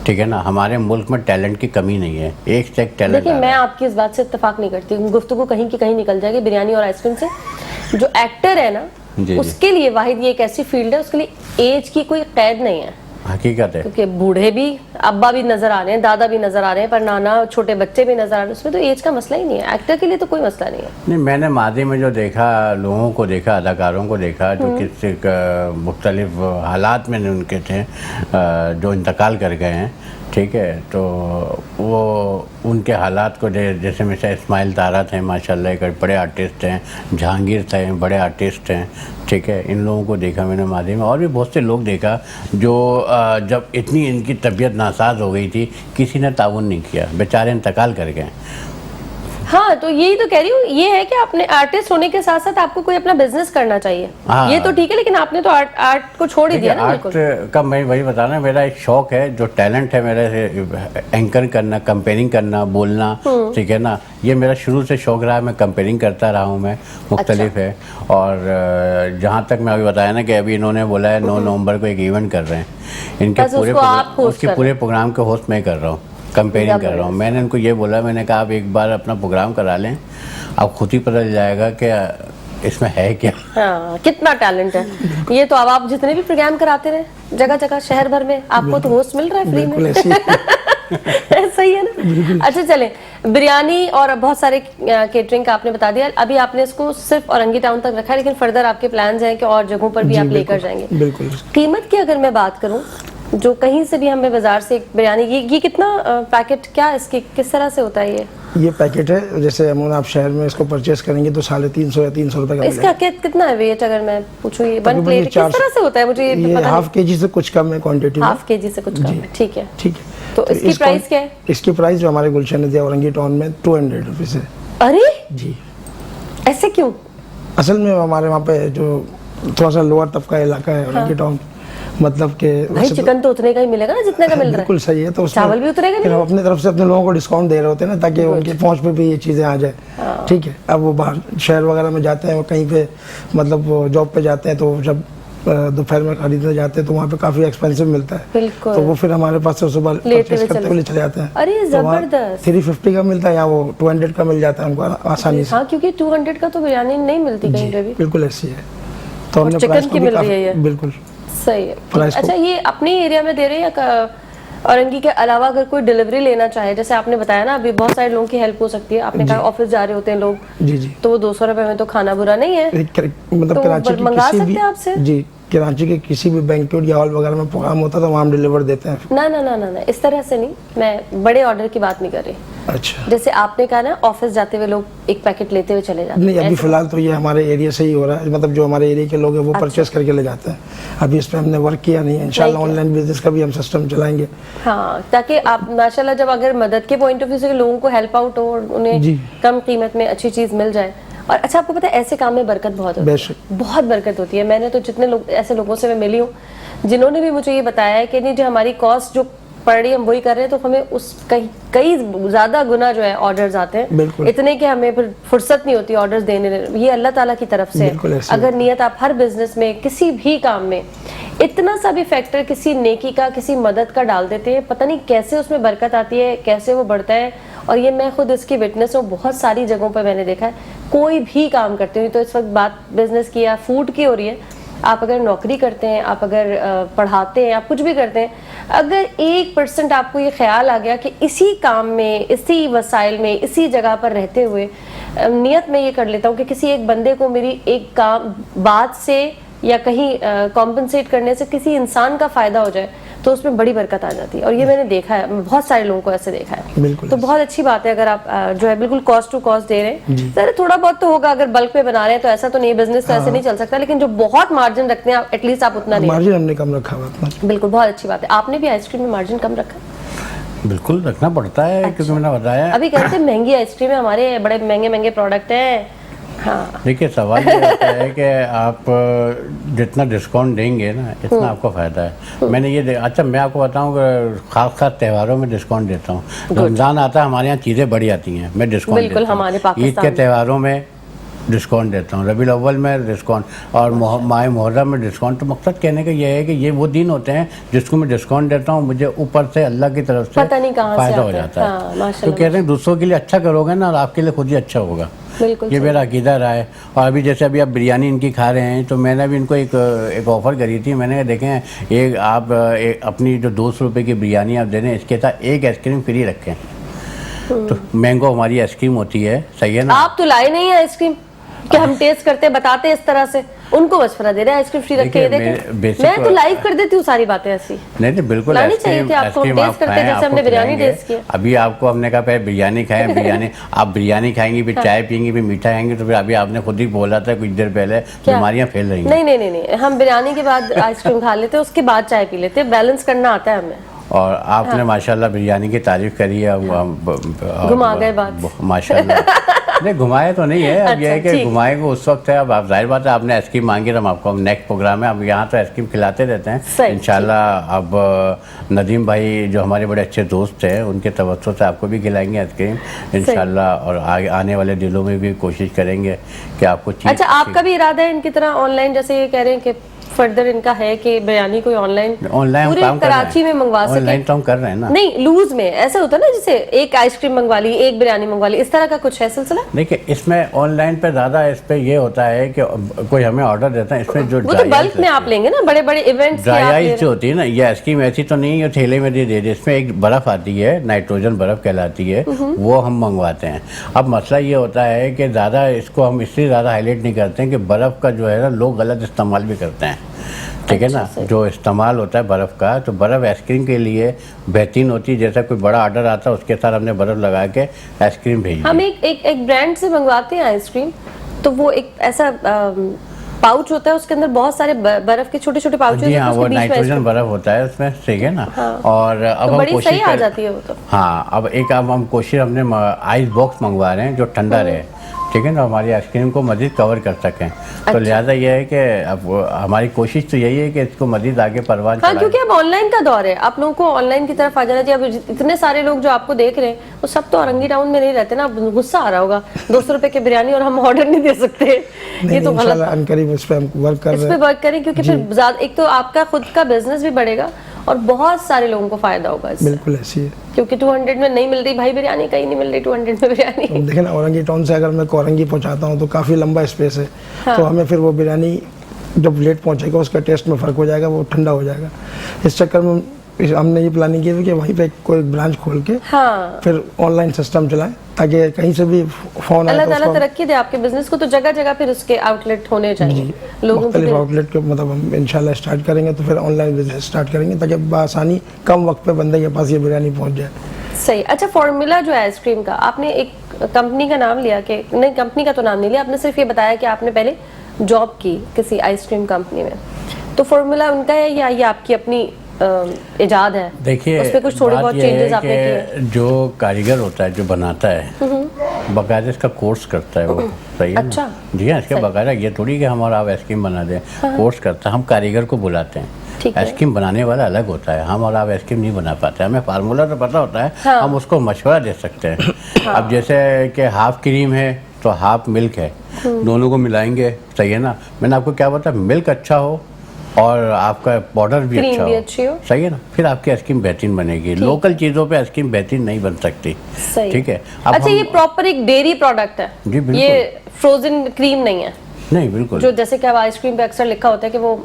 ठीक है ना, हमारे मुल्क में टैलेंट की कमी नहीं है, एक से एक टैलेंट। देखिए, मैं आपकी इस बात से इत्तेफाक नहीं करती। गुफ्तगू कहीं की कहीं निकल जाएगी बिरयानी और आइसक्रीम से। जो एक्टर है ना, उसके लिए वाहिद ये एक ऐसी फील्ड है, उसके लिए एज की कोई कैद नहीं है। हकीकत है, क्योंकि बूढ़े भी, अब्बा भी नजर आ रहे हैं, दादा भी नजर आ रहे हैं, पर नाना छोटे बच्चे भी नजर आ रहे हैं, उसमें तो एज का मसला ही नहीं है। एक्टर के लिए तो कोई मसला नहीं है। नहीं, मैंने मादी में जो देखा, लोगों को देखा, अदाकारों को देखा जो किसी मुख्तलिफ हालात में उनके थे, जो इंतकाल कर गए हैं। ठीक है, तो वो उनके हालात को जैसे मिसाल इस्माइल तारा थे, माशाल्लाह एक बड़े आर्टिस्ट हैं, जहांगीर थे, बड़े आर्टिस्ट हैं। ठीक है, इन लोगों को देखा मैंने मादी में, और भी बहुत से लोग देखा जो जब इतनी इनकी तबीयत नासाज हो गई थी, किसी ने ताउन नहीं किया, बेचारे इंतकाल कर गए। हाँ, तो यही तो कह रही हूँ, ये है कि अपने आर्टिस्ट होने के साथ साथ आपको कोई अपना बिजनेस करना चाहिए। हाँ। ये तो ठीक है, लेकिन आपने तो आर्ट को छोड़ ही दिया ना। बिल्कुल आर्ट का मैं वही बताना, मेरा एक शौक है, जो टैलेंट है मेरा, एंकर करना, कंपेयरिंग करना, बोलना। ठीक है ना, ये मेरा शुरू से शौक रहा है, मैं कंपेयरिंग करता रहा हूँ मैं, मुख्तलिफ है। और जहाँ तक मैं अभी बताया ना कि अभी इन्होंने बोला है 9 नवंबर को एक इवेंट कर रहे हैं, इनके पूरे प्रोग्राम के होस्ट मैं कर रहा हूँ, कंपेयरिंग कर रहा हूँ। मैंने उनको ये बोला, मैंने कहा आप एक बार अपना प्रोग्राम करा लें, आप खुद ही पता चल जाएगा कि इसमें है क्या। हाँ, कितना टैलेंट है ये। तो अब आप जितने भी प्रोग्राम कराते रहे जगह जगह शहर भर में, आपको तो होस्ट मिल रहा है फ्री में। सही है ना। अच्छा, चलें, बिरयानी और बहुत सारे केटरिंग का आपने बता दिया। अभी आपने इसको सिर्फ औरंगी टाउन तक रखा है, लेकिन फर्दर आपके प्लान्स हैं कि और जगहों पर भी आप लेकर जाएंगे। बिल्कुल। कीमत की अगर मैं बात करूं, जो कहीं से भी हमें बाजार से एक बिरयानी, ये कितना पैकेट, क्या इसकी किस तरह से होता है? ये पैकेट है, जैसे अमूना आप शहर में इसको परचेस करेंगे तो 350 या 300 रुपए का इसका कितना है वेट? अगर मैं पूछूं, ये 1 प्लेट किस तरह से होता है? मुझे ये हाफ केजी से कुछ कम है क्वांटिटी में। हाफ केजी से कुछ कम है, ठीक है। ठीक है, तो इसकी प्राइस क्या है? इसकी प्राइस जो हमारे गुलशन दिया औरंगी टाउन में 200 रुपीज़ है। अरे जी, ऐसे क्यों? असल में हमारे वहाँ पे जो थोड़ा सा लोअर तबका इलाका है औरंगी टाउन, मतलब कि भाई चिकन तो उतने का ही मिलेगा ना जितने का मिल रहा है। बिल्कुल सही है। तो उसमें चावल भी उतरेगा फिर हम अपनी तरफ से अपने लोगों को डिस्काउंट दे रहे होते हैं ना, ताकि उनकी पहुंच पे भी ये चीज़ें आ जाए। ठीक है, अब वो बाहर शहर वगैरह में जाते हैं, वो कहीं पे मतलब वो जॉब पे जाते हैं, तो जब दोपहर में खरीदने जाते हैं तो वहाँ पे काफ़ी एक्सपेंसिव मिलता है। बिल्कुल। तो वो फिर हमारे पास से सुबह परचेस करते हुए चले जाते हैं। अरे जबरदस्त। 350 का मिलता है, या वो 200 का मिल जाता है उनको आसानी से। हाँ, क्योंकि 200 का तो बिरयानी नहीं मिलती कहीं पे भी। बिल्कुल ऐसी है। तो हमने चिकन प्राइस की को भी मिल रही है काफी ये। बिल्कुल सही है। प्राइस को- अच्छा, ये अपने एरिया में दे रहे हैं या औरंगी के अलावा अगर कोई डिलीवरी लेना चाहे, जैसे आपने बताया ना अभी बहुत सारे लोगों की हेल्प हो सकती है, आपने कहा ऑफिस जा रहे होते हैं लोग, जी जी। तो वो 200 रुपए में तो खाना बुरा नहीं है। मतलब तो कराची की मंगा किसी सकते भी हैं आपसे? जी, कराची के किसी भी बैंक्वेट या हॉल वगैरह में प्रोग्राम होता है तो वहाँ हम डिलीवर देते हैं। ना ना ना ना ना, इस तरह से नहीं, मैं बड़े ऑर्डर की बात नहीं कर रही। अच्छा, जैसे आपने कहा ना ऑफिस जाते हुए लोग एक पैकेट लेते हुए चले जाते हैं, नहीं अभी ऐसे- फिलहाल तो ये हमारे एरिया से ही हो रहा है, मतलब जो हमारे एरिया के लोग हैं वो परचेस करके ले जाते हैं। अभी इस पे हमने वर्क किया नहीं है, इंशाल्लाह नहीं किया। ऑनलाइन बिजनेस का भी हम सिस्टम चलाएंगे। हाँ, ताकि आप माशाल्लाह जब अगर मदद के पॉइंट ऑफ व्यू से लोगों को हेल्प आउट हो और उन्हें जी। कम कीमत में अच्छी चीज मिल जाए। और अच्छा, आपको पता है ऐसे काम में बरकत बहुत होती बेशक। है, बहुत बरकत होती है। मैंने तो जितने लोग ऐसे लोगों से मैं मिली हूँ जिन्होंने भी मुझे ये बताया है कि नहीं, जो हमारी कॉस्ट जो पड़ रही है हम वही कर रहे हैं, तो हमें उस कई ज्यादा गुना जो है ऑर्डर्स आते हैं, बिल्कुल। इतने कि हमें फिर फुर्सत नहीं होती ऑर्डर्स देने। ये अल्लाह ताला की तरफ से बिल्कुल है। ऐसे ही। अगर नियत आप हर बिजनेस में किसी भी काम में इतना सा भी फैक्टर किसी नेकी का, किसी मदद का डाल देते हैं, पता नहीं कैसे उसमें बरकत आती है, कैसे वो बढ़ता है। और ये मैं खुद इसकी विटनेस हूँ, बहुत सारी जगहों पर मैंने देखा है। कोई भी काम करते हुए, तो इस वक्त बात बिजनेस की या फूड की हो रही है, आप अगर नौकरी करते हैं, आप अगर पढ़ाते हैं, आप कुछ भी करते हैं, अगर 1% आपको ये ख्याल आ गया कि इसी काम में, इसी वसाइल में, इसी जगह पर रहते हुए नियत में ये कर लेता हूँ कि किसी एक बंदे को मेरी एक काम बात से या कहीं कॉम्पनसेट करने से किसी इंसान का फायदा हो जाए, तो उसमें बड़ी बरकत आ जाती है। और ये मैंने देखा है, बहुत सारे लोगों को ऐसे देखा है। बिल्कुल। तो बहुत अच्छी बात है अगर आप जो है बिल्कुल कॉस्ट टू कॉस्ट दे रहे हैं। सर थोड़ा बहुत तो होगा, अगर बल्क में बना रहे हैं तो ऐसा तो नहीं, बिजनेस तो ऐसे नहीं चल सकता, लेकिन जो बहुत मार्जिन रखते हैं एटलीस्ट आप उतना नहीं। मार्जिन हमने कम रखा हुआ है। बिल्कुल, बहुत अच्छी बात है। आपने भी आइसक्रीम में मार्जिन कम रखा? बिल्कुल रखना पड़ता है, क्योंकि मैंने बताया। अभी कहते हैं महंगी आइसक्रीम है, हमारे बड़े महंगे महंगे प्रोडक्ट हैं। हाँ, देखिए सवाल ये होता है कि आप जितना डिस्काउंट देंगे ना, इतना आपको फ़ायदा है। मैंने ये अच्छा, मैं आपको बताऊं कि खास त्योहारों में डिस्काउंट देता हूँ। रमज़ान आता है, हमारे यहाँ चीज़ें बढ़ी आती हैं, मैं डिस्काउंट बिल्कुल, देता हूं। हमारे ईद पाकिस्तान के में। त्योहारों में डिस्काउंट देता हूँ, रबीउल अव्वल में डिस्काउंट, और माह मुहर्रम में डिस्काउंट। तो मकसद कहने का ये है कि ये वो दिन होते हैं जिसको मैं डिस्काउंट देता हूँ, मुझे ऊपर से अल्लाह की तरफ से पता नहीं कहाँ से फ़ायदा हो आता है। जाता हाँ, है। माशाल्लाह। तो कहते हैं दूसरों के लिए अच्छा करोगे ना, और आपके लिए खुद ही अच्छा होगा। बिल्कुल ये सही। मेरा अकीदा रहा है। और अभी जैसे अभी आप बिरयानी इनकी खा रहे हैं, तो मैंने भी इनको एक ऑफ़र करी थी। मैंने कहा देखें, एक आप अपनी जो 200 रुपये की बिरयानी आप दे रहे हैं, इसके साथ एक आइसक्रीम फ्री रखें। तो मैंगो हमारी आइसक्रीम होती है, सही है ना? आप तो लाए नहीं है आइसक्रीम कि हम टेस्ट करते बताते इस तरह से, उनको मशवरा दे रहे हैं आइसक्रीम फ्री रख के। देखिए, देखें, basic- मैं तो लाइव कर देती हूँ सारी बातें ऐसी। नहीं बिल्कुल, लानी चाहिए थी आपको, हम टेस्ट करते खाएं, जैसे हमने आपको बिरयानी खिलाएंगे। टेस्ट किया। अभी आपको हमने कहा पहले बिरयानी खाएं, बिरयानी आप बिरयानी खाएंगी, फिर चाय पियेंगी, फिर मीठा खाएंगे, तो फिर अभी आपने खुद ही बोला था कुछ देर पहले क्या? बीमारियां फैल रही हैं। नहीं नहीं नहीं नहीं, हम बिरयानी के बाद आइसक्रीम खा लेते हैं, उसके बाद चाय पी लेते हैं, बैलेंस करना आता है हमें। और आपने माशाल्लाह बिरयानी की तारीफ करी है। घुमा गए बात। माशाल्लाह। नहीं घुमाए तो नहीं है, अब ये है अच्छा, कि ठीक। घुमाए को उस वक्त है। अब आप जाहिर बात है, आपने आइसक्रीम मांगी, तो हम आपको नेक्स्ट प्रोग्राम है, अब यहाँ तो आइसक्रीम खिलाते रहते हैं सही, इंशाल्लाह। अब नदीम भाई जो हमारे बड़े अच्छे दोस्त हैं, उनके तवज्जो से आपको भी खिलाएंगे आइसक्रीम इंशाल्लाह। और आगे आने वाले दिनों में भी कोशिश करेंगे कि आपको चीज़। अच्छा, आपका भी इरादा है इनकी तरह ऑनलाइन, जैसे ये कह रहे हैं कि फर्दर इनका है कि बिरयानी कोई ऑनलाइन पूरे काम कर कराची में मंगवा सके? ऑनलाइन तो हम कर रहे हैं ना। नहीं, लूज में ऐसा होता है ना, जैसे एक आइसक्रीम मंगवा ली, एक बिरयानी मंगवा ली, इस तरह का कुछ है सिलसिला? देखिए, इसमें ऑनलाइन पे ज़्यादा इस पे ये होता है कि कोई हमें ऑर्डर देता है, इसमें जो वो तो बल्क में आप लेंगे ना, बड़े बड़े इवेंट्स ड्राई आइस जो होती है ना, ये आइसक्रीम ऐसी तो नहीं है ठेले में दे दे। इसमें एक बर्फ़ आती है, नाइट्रोजन बर्फ़ कहलाती है, वो हम मंगवाते हैं। अब मसला ये होता है कि ज़्यादा इसको हम इसलिए ज़्यादा हाईलाइट नहीं करते हैं कि बर्फ़ का जो है ना, लोग गलत इस्तेमाल भी करते हैं, ठीक है ना। जो इस्तेमाल होता है बर्फ़ का, तो बर्फ़ आइसक्रीम के लिए बेहतरीन होती है। जैसा कोई बड़ा ऑर्डर आता है, उसके साथ हमने बर्फ़ लगा के आइसक्रीम भेजी। हम एक ब्रांड से मंगवाते हैं आइसक्रीम, तो वो एक ऐसा पाउच होता है, उसके अंदर बहुत सारे बर्फ के छोटे छोटे पाउच जी हाँ, वो नाइट्रोजन बर्फ़ होता है उसमें, ठीक है ना। हाँ। और अब तो हम बड़ी कोशिश सही आ जाती है वो तो। हाँ, अब हम कोशिश, हमने आइस बॉक्स मंगवा रहे हैं जो ठंडा रहे, ठीक है ना, हमारी आइसक्रीम को मज़ीद कवर कर सकें। तो लिहाजा ये है कि अब हमारी कोशिश तो यही है कि इसको मज़ीद आगे परवान हाँ, चलाएं। क्योंकि अब ऑनलाइन का दौर है, आप लोगों को ऑनलाइन की तरफ आ जाना चाहिए। अब इतने सारे लोग जो आपको देख रहे हैं वो सब तो औरंगी टाउन में नहीं रहते ना, अब गुस्सा आ रहा होगा 200 रुपए की बिरयानी और हम ऑर्डर नहीं दे सकते, ये तो गलत। अनकरीब इस पे हम वर्क कर इस रहे पे हैं। वर्क करें, क्योंकि फिर ज्यादा एक तो आपका खुद का बिजनेस भी बढ़ेगा और बहुत सारे लोगों को फायदा होगा इससे, बिल्कुल ऐसी है। क्योंकि 200 में नहीं मिल रही भाई बिरयानी, कहीं नहीं मिल रही 200 में बिरयानी। अब देखें ना, औरंगी टाउन से अगर मैं औरंगी पहुंचाता हूँ तो काफ़ी लंबा स्पेस है, तो हमें फिर वो बिरयानी जब लेट पहुंचेगा उसका टेस्ट में फ़र्क हो जाएगा, वो ठंडा हो जाएगा। इस चक्कर में हमने ये प्लानिंग की थी कि वहीं पे कोई ब्रांच खोल के हाँ, फिर ऑनलाइन सिस्टम चलाएं, ताकि कहीं से भी फ़ोन आए अल्लाह तो ताला उसको तरक्की दे आपके बिजनेस को, तो जगह जगह फिर उसके आउटलेट होने चाहिए लोगों की। मुख्तलिफ आउटलेट के मतलब हम इंशाल्लाह स्टार्ट करेंगे, तो फिर ऑनलाइन बिजनेस स्टार्ट करेंगे ताकि बआसानी कम वक्त पे बंदे के पास ये बिरयानी पहुंच जाए। सही। अच्छा, फॉर्मूला जो है आइसक्रीम का, आपने एक कंपनी का नाम लिया कि नहीं, कंपनी का तो नाम नहीं लिया आपने, सिर्फ ये बताया कि आपने पहले जॉब की किसी आइसक्रीम कंपनी में, तो फॉर्मूला उनका है या ये आपकी अपनी इजाद है? देखिए, उस पे कुछ थोड़े बात बहुत ये चेंजेस है आपने किए? कि जो कारीगर होता है, जो बनाता है, बाकायदा इसका कोर्स करता है वो, सही है ना? अच्छा। जी हाँ, इसका बाकायदा ये थोड़ी कि हम और आप आइसक्रीम बना दें, कोर्स करता है। हम कारीगर को बुलाते हैं, ठीक है। आइसक्रीम बनाने वाला अलग होता है, हम और आप आइसक्रीम नहीं बना पाते। हमें फार्मूला तो पता होता है, हाँ। हम उसको मशवरा दे सकते हैं। अब जैसे कि हाफ क्रीम है तो हाफ मिल्क है, दोनों को मिलाएंगे, सही है ना। मैंने आपको क्या बताया, मिल्क अच्छा हो और आपका पाउडर भी क्रीम अच्छा भी अच्छी हो। सही है ना, फिर आपकी आइसक्रीम बेहतरीन बनेगी। लोकल चीज़ों पे आइसक्रीम बेहतरीन नहीं बन सकती। सही। ठीक है। अब अच्छा, हम- ये प्रॉपर एक डेयरी प्रोडक्ट है? जी, बिल्कुल। ये फ्रोजन क्रीम नहीं है? नहीं, बिल्कुल जो जैसे कि अब आइसक्रीम पे अक्सर लिखा होता है कि वो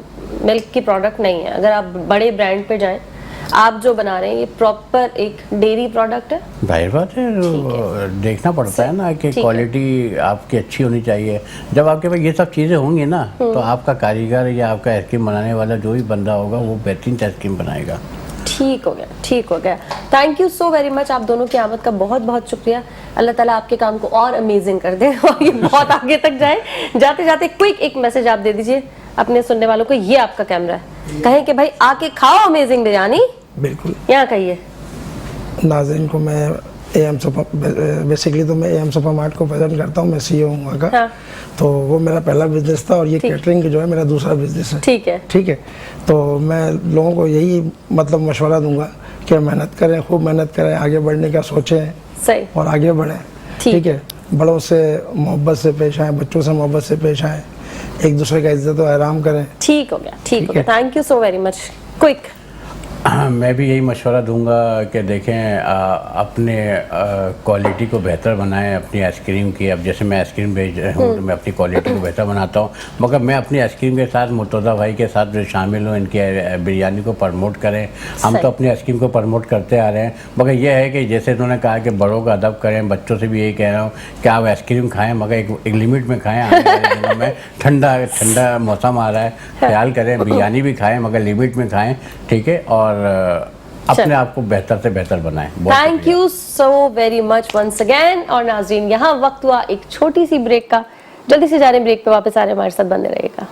मिल्क की प्रोडक्ट नहीं है, अगर आप बड़े ब्रांड पे जाएं, आप जो बना रहे हैं ये प्रॉपर एक डेयरी प्रोडक्ट है? जाहिर बात है, देखना पड़ता है ना कि ठीक है। क्वालिटी आपकी अच्छी होनी चाहिए। जब आपके पास ये सब चीज़ें होंगी ना, तो आपका कारीगर या आपका आइसक्रीम बनाने वाला जो भी बंदा होगा वो बेहतरीन आइसक्रीम बनाएगा। ठीक हो गया, ठीक हो गया। Thank you so very much, आप दोनों की आमद का बहुत बहुत शुक्रिया। अल्लाह ताला आपके काम को और अमेजिंग कर दे और ये बहुत आगे तक जाए। जाते जाते क्विक एक मैसेज आप दे दीजिए अपने सुनने वालों को, ये आपका कैमरा है, कहें कि भाई आके खाओ अमेजिंग बिरयानी, बिल्कुल। यहाँ कहिए। नाज़रीन को मैं एम सुपर, बेसिकली तो मैं एम सुपर मार्ट को प्रेजेंट करता हूँ, मैं CEO हूँ वहाँ का। हाँ। तो वो मेरा पहला बिजनेस था और ये ठीक। कैटरिंग जो है मेरा दूसरा बिजनेस है। ठीक है। ठीक है। तो मैं लोगों को यही मतलब मशवरा दूंगा कि मेहनत करें, खूब मेहनत करें, आगे बढ़ने का सोचें सही। और आगे बढ़ें। ठीक। ठीक है। बड़ों से मोहब्बत से पेश आएँ, बच्चों से मोहब्बत से पेश आएँ, एक दूसरे का इज्जत और आराम करें। ठीक हो गया, ठीक हो ठीक गया। Thank you so very much. Quick. मैं भी यही मशवरा दूंगा कि देखें, अपने क्वालिटी को बेहतर बनाएं अपनी आइसक्रीम की। अब जैसे मैं आइसक्रीम बेच रहा हूँ तो मैं अपनी क्वालिटी को बेहतर बनाता हूँ, मगर मैं अपनी आइसक्रीम के साथ मुर्तज़ा भाई के साथ जो शामिल हूँ, इनकी बिरयानी को प्रमोट करें। हम सही। तो अपनी आइसक्रीम को प्रमोट करते आ रहे हैं, मगर यह है कि जैसे उन्होंने कहा कि बड़ों का अदब करें, बच्चों से भी यही कह रहा हूँ कि आप आइसक्रीम खाएँ, मगर एक लिमिट में खाएँ। आने वाले दिनों में ठंडा मौसम आ रहा है, ख्याल करें, बिरयानी भी खाएँ मगर लिमिट में खाएँ, ठीक है, और अपने आप को बेहतर से बेहतर बनाएं। Thank you so very much once again. और नाज़रीन, यहाँ वक्त हुआ एक छोटी सी ब्रेक का, जल्दी से जा रहे हैं ब्रेक पे, वापस आ रहे हैं, हमारे साथ बने रहिएगा।